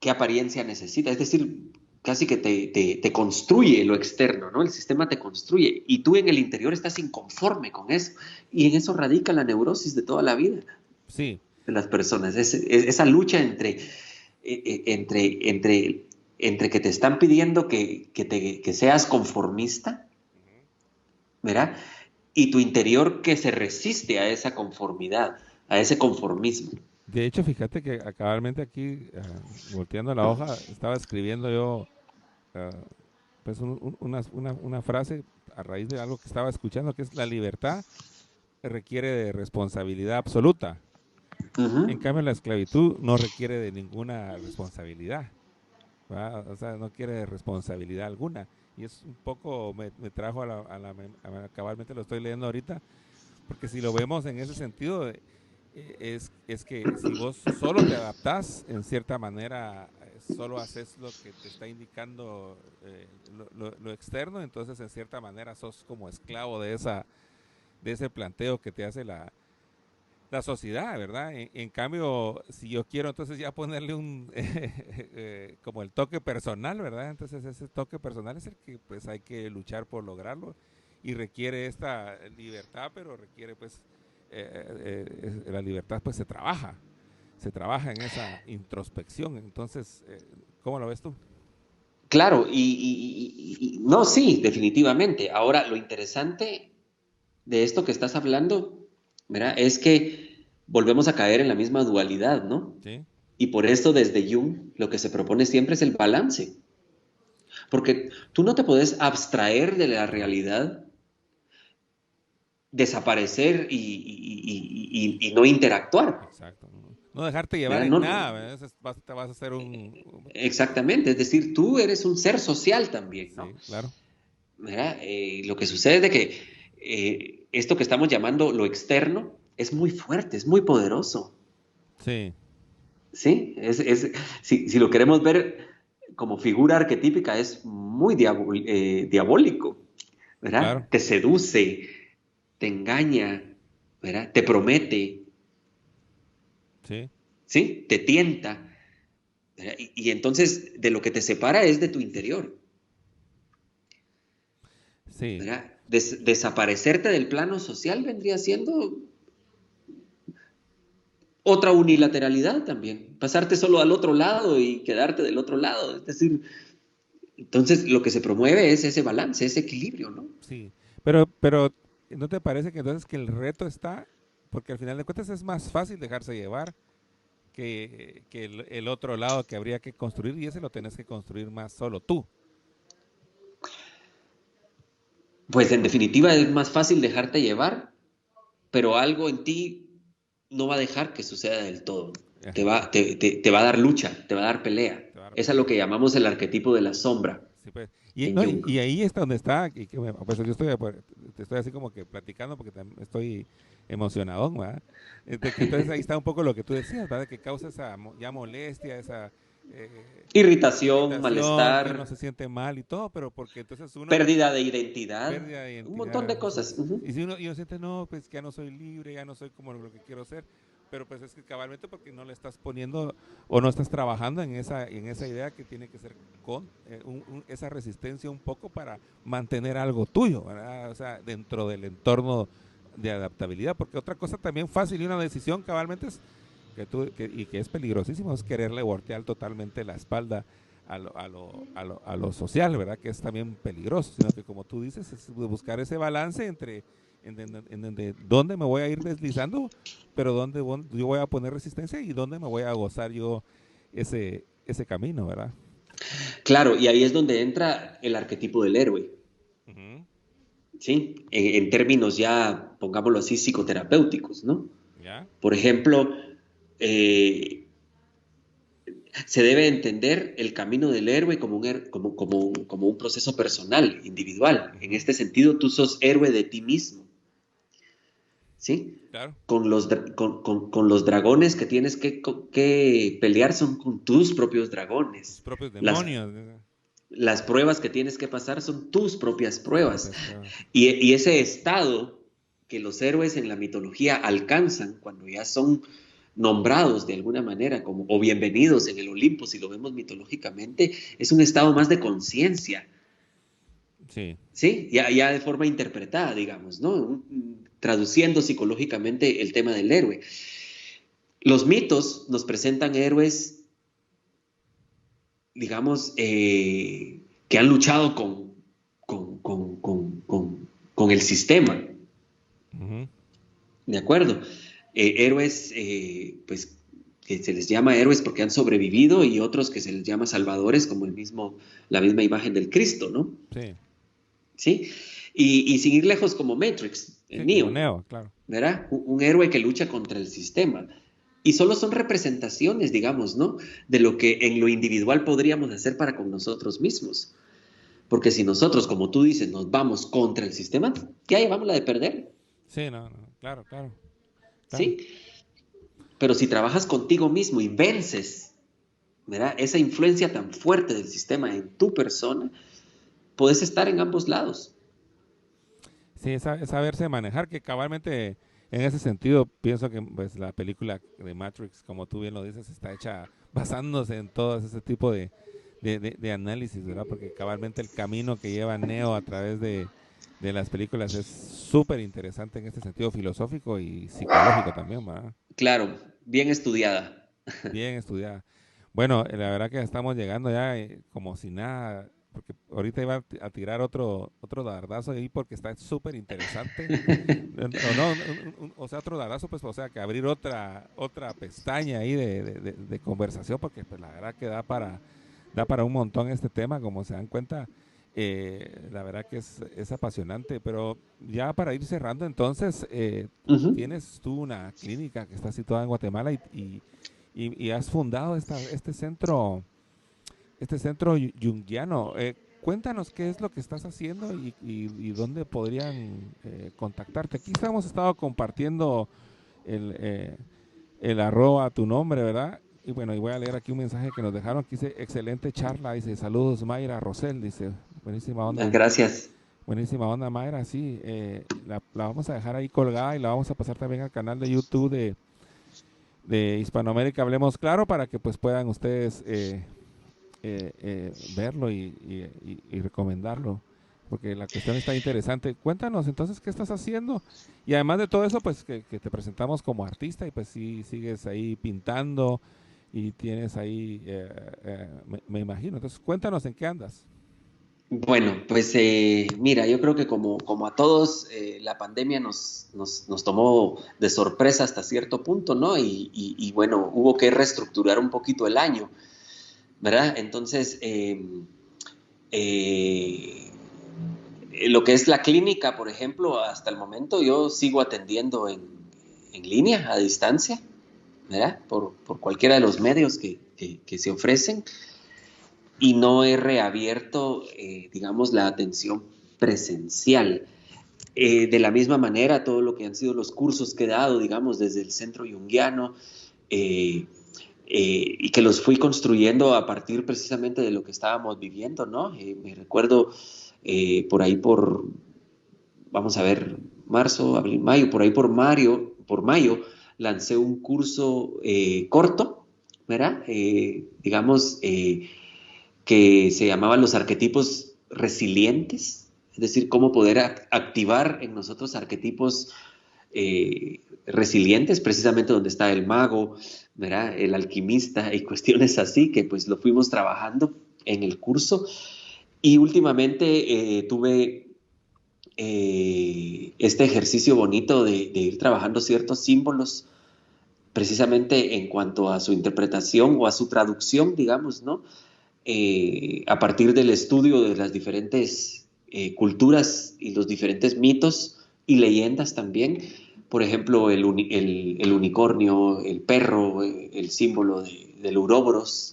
qué apariencia necesita. Es decir, casi que te construye lo externo, ¿no? El sistema te construye y tú en el interior estás inconforme con eso. Y en eso radica la neurosis de toda la vida
Sí,
de las personas. Esa lucha entre que te están pidiendo que seas conformista, ¿verdad? Y tu interior que se resiste a esa conformidad, a ese conformismo.
de hecho, fíjate que cabalmente aquí, volteando la hoja, estaba escribiendo yo pues una frase a raíz de algo que estaba escuchando, que es la libertad requiere de responsabilidad absoluta.
Uh
En
-huh.
cambio, la esclavitud no requiere de ninguna responsabilidad, ¿verdad? O sea, no quiere de responsabilidad alguna. Y es un poco, me trajo cabalmente lo estoy leyendo ahorita, porque si lo vemos en ese sentido, es que si vos solo te adaptás, en cierta manera, solo haces lo que te está indicando lo externo, entonces en cierta manera sos como esclavo de ese planteo que te hace la sociedad, ¿verdad? En cambio, si yo quiero entonces ya ponerle como el toque personal, ¿verdad? Entonces ese toque personal es el que pues hay que luchar por lograrlo y requiere esta libertad, pero requiere pues la libertad pues se trabaja en esa introspección. Entonces, ¿cómo lo ves tú?
Claro, no, sí, definitivamente. Ahora, lo interesante de esto que estás hablando, ¿verdad? Es que volvemos a caer en la misma dualidad, ¿no?
Sí,
Y por esto desde Jung lo que se propone siempre es el balance, porque tú no te puedes abstraer de la
no,
realidad, desaparecer y no interactuar,
exacto. No dejarte llevar
¿verdad?
en
No,
nada, ¿verdad? Te vas a hacer
exactamente, es decir, tú eres un ser social también, ¿no?
sí, claro.
¿Verdad? Lo que sucede es de que esto que estamos llamando lo externo es muy fuerte, es muy poderoso.
Sí,
¿Sí? Si lo queremos ver como figura arquetípica, es muy diabólico,
claro.
¿verdad? Te seduce, te engaña, ¿verdad? Te promete,
Sí,
¿sí? Te tienta, ¿verdad? Y entonces de lo que te separa es de tu interior,
sí.
¿verdad? Desaparecerte del plano social vendría siendo otra unilateralidad también, pasarte solo al otro lado y quedarte del otro lado, es decir, entonces lo que se promueve es ese balance, ese equilibrio, ¿no?
Sí, pero ¿no te parece que entonces que el reto está, porque al final de cuentas es más fácil dejarse llevar que el otro lado que habría que construir, y ese lo tenés que construir más solo tú.
Pues en definitiva es más fácil dejarte llevar, pero algo en ti no va a dejar que suceda del todo.
Ajá,
Te va a dar lucha, te va a dar pelea.
te va a dar
Esa es lo
pelea.
que llamamos el arquetipo de la sombra
Sí, pues.
en
No,
Jung.
y ahí está donde está, y que, pues yo estoy, pues, te estoy así como que platicando porque estoy emocionado, ¿verdad? Que entonces ahí está un poco lo que tú decías, ¿verdad? Que causa esa ya molestia, esa
Irritación,
irritación, que uno
malestar,
se siente mal y todo, pero porque entonces uno
pérdida de identidad,
pérdida de
un montón de
identidad.
cosas. Ujú.
Y uno siente, no, pues que ya no soy libre, ya no soy como lo que quiero ser, pero pues es que cabalmente porque no le estás poniendo o no estás trabajando en esa idea que tiene que ser con esa resistencia un poco para mantener algo tuyo, ¿verdad? O sea, dentro del entorno de adaptabilidad, porque otra cosa también fácil y una decisión cabalmente es y que es peligrosísimo, es quererle voltear totalmente la espalda a lo social, ¿verdad? Que es también peligroso, sino que como tú dices, es buscar ese balance entre dónde me voy a ir deslizando, pero dónde yo voy a poner resistencia y dónde me voy a gozar yo ese camino, ¿verdad?
Claro, y ahí es donde entra el arquetipo del héroe,
Ujú.
¿sí? En términos ya, pongámoslo así, psicoterapéuticos, ¿no?
¿Ya?
Por ejemplo, eh, se debe entender el camino del héroe como como un proceso personal, individual. En
Ujú.
este sentido, tú sos héroe de ti mismo, ¿sí?
Claro,
Con los dragones que tienes que pelear son con tus propios
tus
dragones.
propios
Las,
demonios,
las pruebas que tienes que pasar son tus propias
tus
pruebas.
propias pruebas.
Y ese estado que los héroes en la mitología alcanzan cuando ya son nombrados de alguna manera como, o bienvenidos en el Olimpo, si lo vemos mitológicamente, es un estado más de conciencia,
Sí,
¿sí? Ya de forma interpretada, digamos, ¿no? Traduciendo psicológicamente el tema del héroe. Los mitos nos presentan héroes, digamos, que han luchado con el sistema,
ujú,
¿de acuerdo? Héroes, pues, que se les llama héroes porque han sobrevivido y otros que se les llama salvadores como la misma imagen del Cristo, ¿no?
sí,
¿Sí? Y sin ir lejos como Matrix,
sí, como
Neo,
Neo, claro.
¿verdad? Un héroe que lucha contra el sistema. Y solo son representaciones, digamos, ¿no? De lo que en lo individual podríamos hacer para con nosotros mismos. Porque si nosotros, como tú dices, nos vamos contra el sistema, ya llevamos la de perder,
Sí, no, no, claro, claro, claro.
¿sí? Pero si trabajas contigo mismo y vences, ¿verdad? Esa influencia tan fuerte del sistema en tu persona, puedes estar en ambos lados.
Sí, es saberse manejar, que cabalmente en ese sentido pienso que pues la película de Matrix, como tú bien lo dices, está hecha basándose en todo ese tipo de análisis, ¿verdad? Porque cabalmente el camino que lleva Neo a través de las películas es súper interesante en este sentido filosófico y psicológico también, ¿verdad?
Claro, bien estudiada.
Bien estudiada. Bueno, la verdad que estamos llegando ya como si nada, porque ahorita iba a tirar otro dardazo ahí porque está súper interesante. O no, o sea, otro dardazo, pues, o sea, que abrir otra pestaña ahí de conversación, porque pues la verdad que da para un montón este tema, como se dan cuenta. La verdad que es apasionante, pero ya para ir cerrando, entonces,
Uh -huh.
tienes tú una clínica que está situada en Guatemala y has fundado este centro junguiano. Cuéntanos qué es lo que estás haciendo y dónde podrían contactarte. Aquí hemos estado compartiendo el, eh, el arroba a tu nombre, ¿verdad? Y bueno, y voy a leer aquí un mensaje que nos dejaron. Aquí dice, excelente charla, dice, saludos Mayra Rosel, dice,
Gracias.
buenísima onda Mayra, sí, la vamos a dejar ahí colgada y la vamos a pasar también al canal de YouTube de Hispanoamérica Hablemos Claro para que pues puedan ustedes verlo y recomendarlo, porque la cuestión está interesante. Cuéntanos entonces qué estás haciendo y además de todo eso, pues que te presentamos como artista y pues sí sigues ahí pintando y tienes ahí, me imagino. Entonces cuéntanos en qué andas.
Bueno, pues mira, yo creo que como a todos, la pandemia nos tomó de sorpresa hasta cierto punto, ¿no? Y bueno, hubo que reestructurar un poquito el año, ¿verdad? Entonces, eh, lo que es la clínica, por ejemplo, hasta el momento yo sigo atendiendo en línea, a distancia, ¿verdad? Por cualquiera de los medios que se ofrecen y no he reabierto, digamos, la atención presencial. De la misma manera, todo lo que han sido los cursos que he dado, digamos, desde el centro junguiano, eh, y que los fui construyendo a partir precisamente de lo que estábamos viviendo, ¿no? Me recuerdo por ahí vamos a ver, marzo, abril, mayo, por ahí por mayo, lancé un curso corto, ¿verdad? Digamos, que se llamaban los arquetipos resilientes, es decir, cómo poder activar en nosotros arquetipos resilientes, precisamente donde está el mago, ¿verdad? El alquimista y cuestiones así, que pues lo fuimos trabajando en el curso. Y últimamente tuve este ejercicio bonito de ir trabajando ciertos símbolos precisamente en cuanto a su interpretación o a su traducción, digamos, ¿no? A partir del estudio de las diferentes culturas y los diferentes mitos y leyendas también. Por ejemplo, el unicornio, el perro, el símbolo del Ouroboros,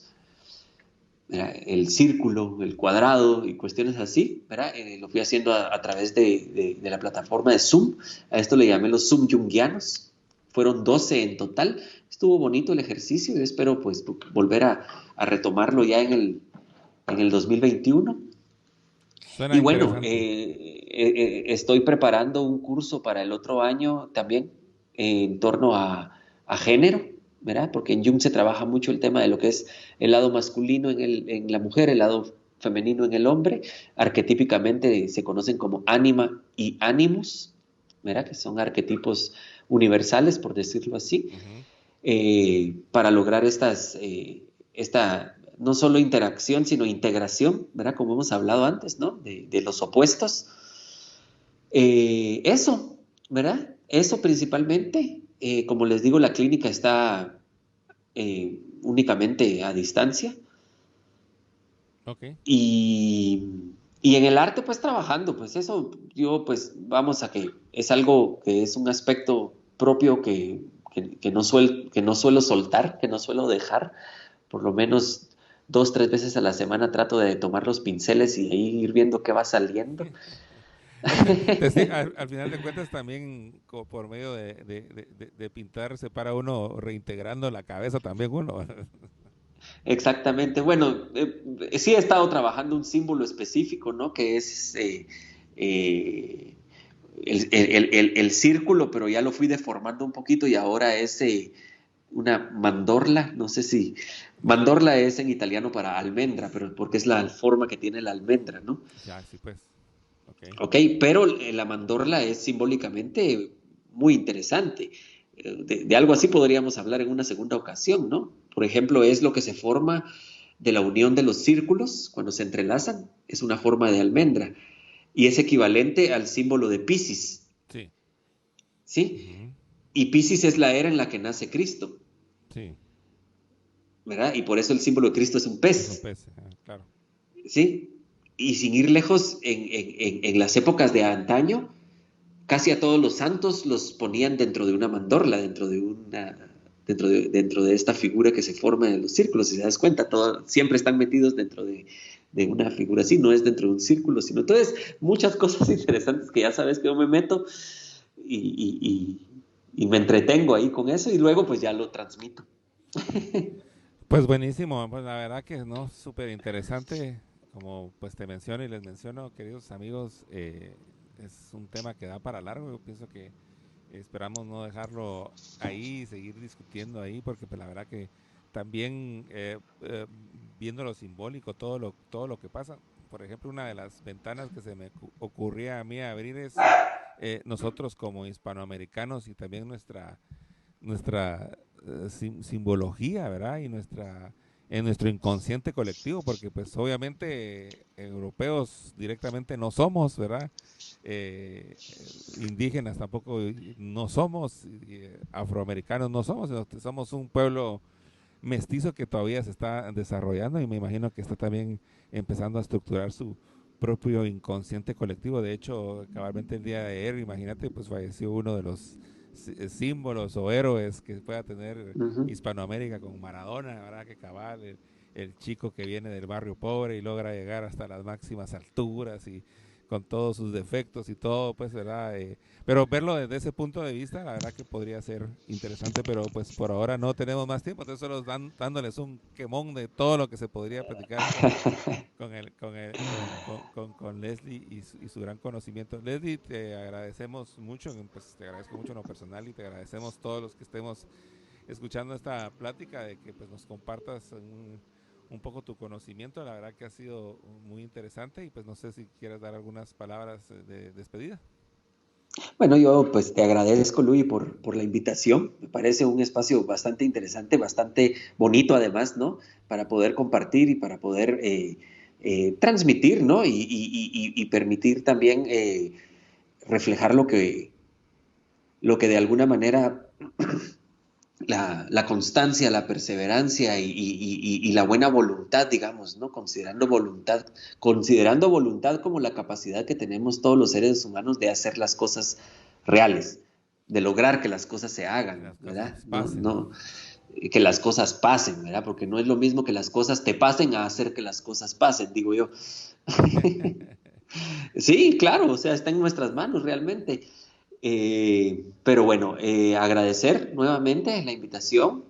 ¿verdad? El círculo, el cuadrado y cuestiones así, ¿verdad? Lo fui haciendo a través de la plataforma de Zoom. A esto le llamé los Zoom Jungianos. Fueron 12 en total. Estuvo bonito el ejercicio y espero pues volver a retomarlo ya en el 2021.
Suena
Y bueno,
interesante.
estoy preparando un curso para el otro año también en torno a género, ¿verdad? Porque en Jung se trabaja mucho el tema de lo que es el lado masculino en la mujer, el lado femenino en el hombre. Arquetípicamente se conocen como ánima y ánimus, ¿verdad? Que son arquetipos universales, por decirlo así,
Ujú.
para lograr esta no solo interacción, sino integración, ¿verdad? Como hemos hablado antes, ¿no? De los opuestos. Eso, ¿verdad? Eso principalmente. Como les digo, la clínica está únicamente a distancia
Ok.
y en el arte pues trabajando, pues eso yo pues vamos a que es algo que es un aspecto propio que no suelo soltar, que no suelo dejar, por lo menos 2, 3 veces a la semana trato de tomar los pinceles y ahí ir viendo qué va saliendo.
Al final de cuentas también por medio de pintar se para uno reintegrando la cabeza también uno.
Exactamente. Bueno, sí he estado trabajando un símbolo específico, ¿no? Que es eh, el círculo, pero ya lo fui deformando un poquito y ahora es una mandorla. No sé si mandorla es en italiano para almendra, pero porque es la forma que tiene la almendra, ¿no?
Ya, sí, pues. Ok.
Ok, pero la mandorla es simbólicamente muy interesante. De algo así podríamos hablar en una segunda ocasión, ¿no? Por ejemplo, es lo que se forma de la unión de los círculos cuando se entrelazan, es una forma de almendra y es equivalente al símbolo de Piscis,
Sí.
¿sí?
Ujú.
Y Piscis es la era en la que nace Cristo,
Sí.
¿verdad? Y por eso el símbolo de Cristo es un
Es un
pez,
pez, claro.
¿sí? Y sin ir lejos, en las épocas de antaño, casi a todos los santos los ponían dentro de una mandorla, dentro de esta figura que se forma en los círculos. Si te das cuenta, siempre están metidos dentro de una figura así, no es dentro de un círculo, sino entonces muchas cosas interesantes que ya sabes que yo me meto y, y me entretengo ahí con eso y luego pues ya lo transmito.
Pues buenísimo, pues la verdad que no, súper interesante, como pues te menciono y les menciono, queridos amigos, es un tema que da para largo, yo pienso que esperamos no dejarlo ahí y seguir discutiendo ahí, porque pues la verdad que también viendo lo simbólico, todo lo que pasa, por ejemplo, una de las ventanas que se me ocurría a mí abrir es nosotros como hispanoamericanos y también nuestra simbología, ¿verdad? Y nuestra en nuestro inconsciente colectivo, porque pues obviamente europeos directamente no somos, ¿verdad? Indígenas tampoco no somos, afroamericanos no somos, sino que somos un pueblo mestizo que todavía se está desarrollando y me imagino que está también empezando a estructurar su propio inconsciente colectivo. De hecho, cabalmente el día de ayer, imagínate, pues falleció uno de los símbolos o héroes que pueda tener Hispanoamérica con Maradona, ¿verdad? Que cabal, el chico que viene del barrio pobre y logra llegar hasta las máximas alturas y con todos sus defectos y todo, pues, ¿verdad? Pero verlo desde ese punto de vista, la verdad que podría ser interesante, pero pues por ahora no tenemos más tiempo, entonces solo dándoles un quemón de todo lo que se podría platicar con Leslie y su gran conocimiento. Leslie, te agradecemos mucho, pues te agradezco mucho en lo personal y te agradecemos todos los que estemos escuchando esta plática de que pues nos compartas un poco tu conocimiento. La verdad que ha sido muy interesante y pues no sé si quieres dar algunas palabras de despedida.
Bueno, yo pues te agradezco, Luis, por la invitación. Me parece un espacio bastante interesante, bastante bonito además, ¿no? Para poder compartir y para poder transmitir, ¿no? Y permitir también reflejar lo que de alguna manera la constancia, la perseverancia y la buena voluntad, digamos, ¿no? Considerando voluntad como la capacidad que tenemos todos los seres humanos de hacer las cosas reales, de lograr que las cosas se hagan, ¿verdad? No, que las cosas pasen, ¿verdad? Porque no es lo mismo que las cosas te pasen a hacer que las cosas pasen, digo yo. Sí, claro, o sea, está en nuestras manos realmente. Pero bueno, agradecer nuevamente la invitación,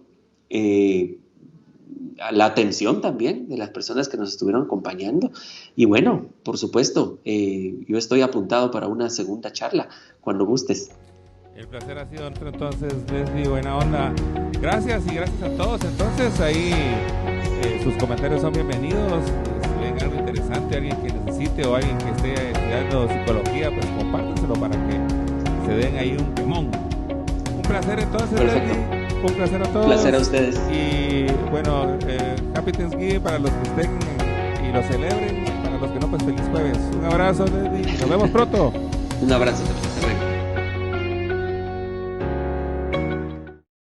la atención también de las personas que nos estuvieron acompañando. Y bueno, por supuesto, yo estoy apuntado para una segunda charla, cuando gustes.
El placer ha sido nuestro, entonces, Leslie, buena onda. Gracias y gracias a todos. Entonces, ahí sus comentarios son bienvenidos. Si ven algo interesante, alguien que necesite o alguien que esté estudiando psicología, pues compártenselo para que se den ahí un quemón. Un placer entonces, Leslie. Un placer a todos.
Placer a ustedes.
Y bueno, Happy Thanksgiving para los que estén y lo celebren. Para los que no, pues feliz jueves. Un abrazo, Leslie. Nos vemos pronto.
Un abrazo. Hasta luego.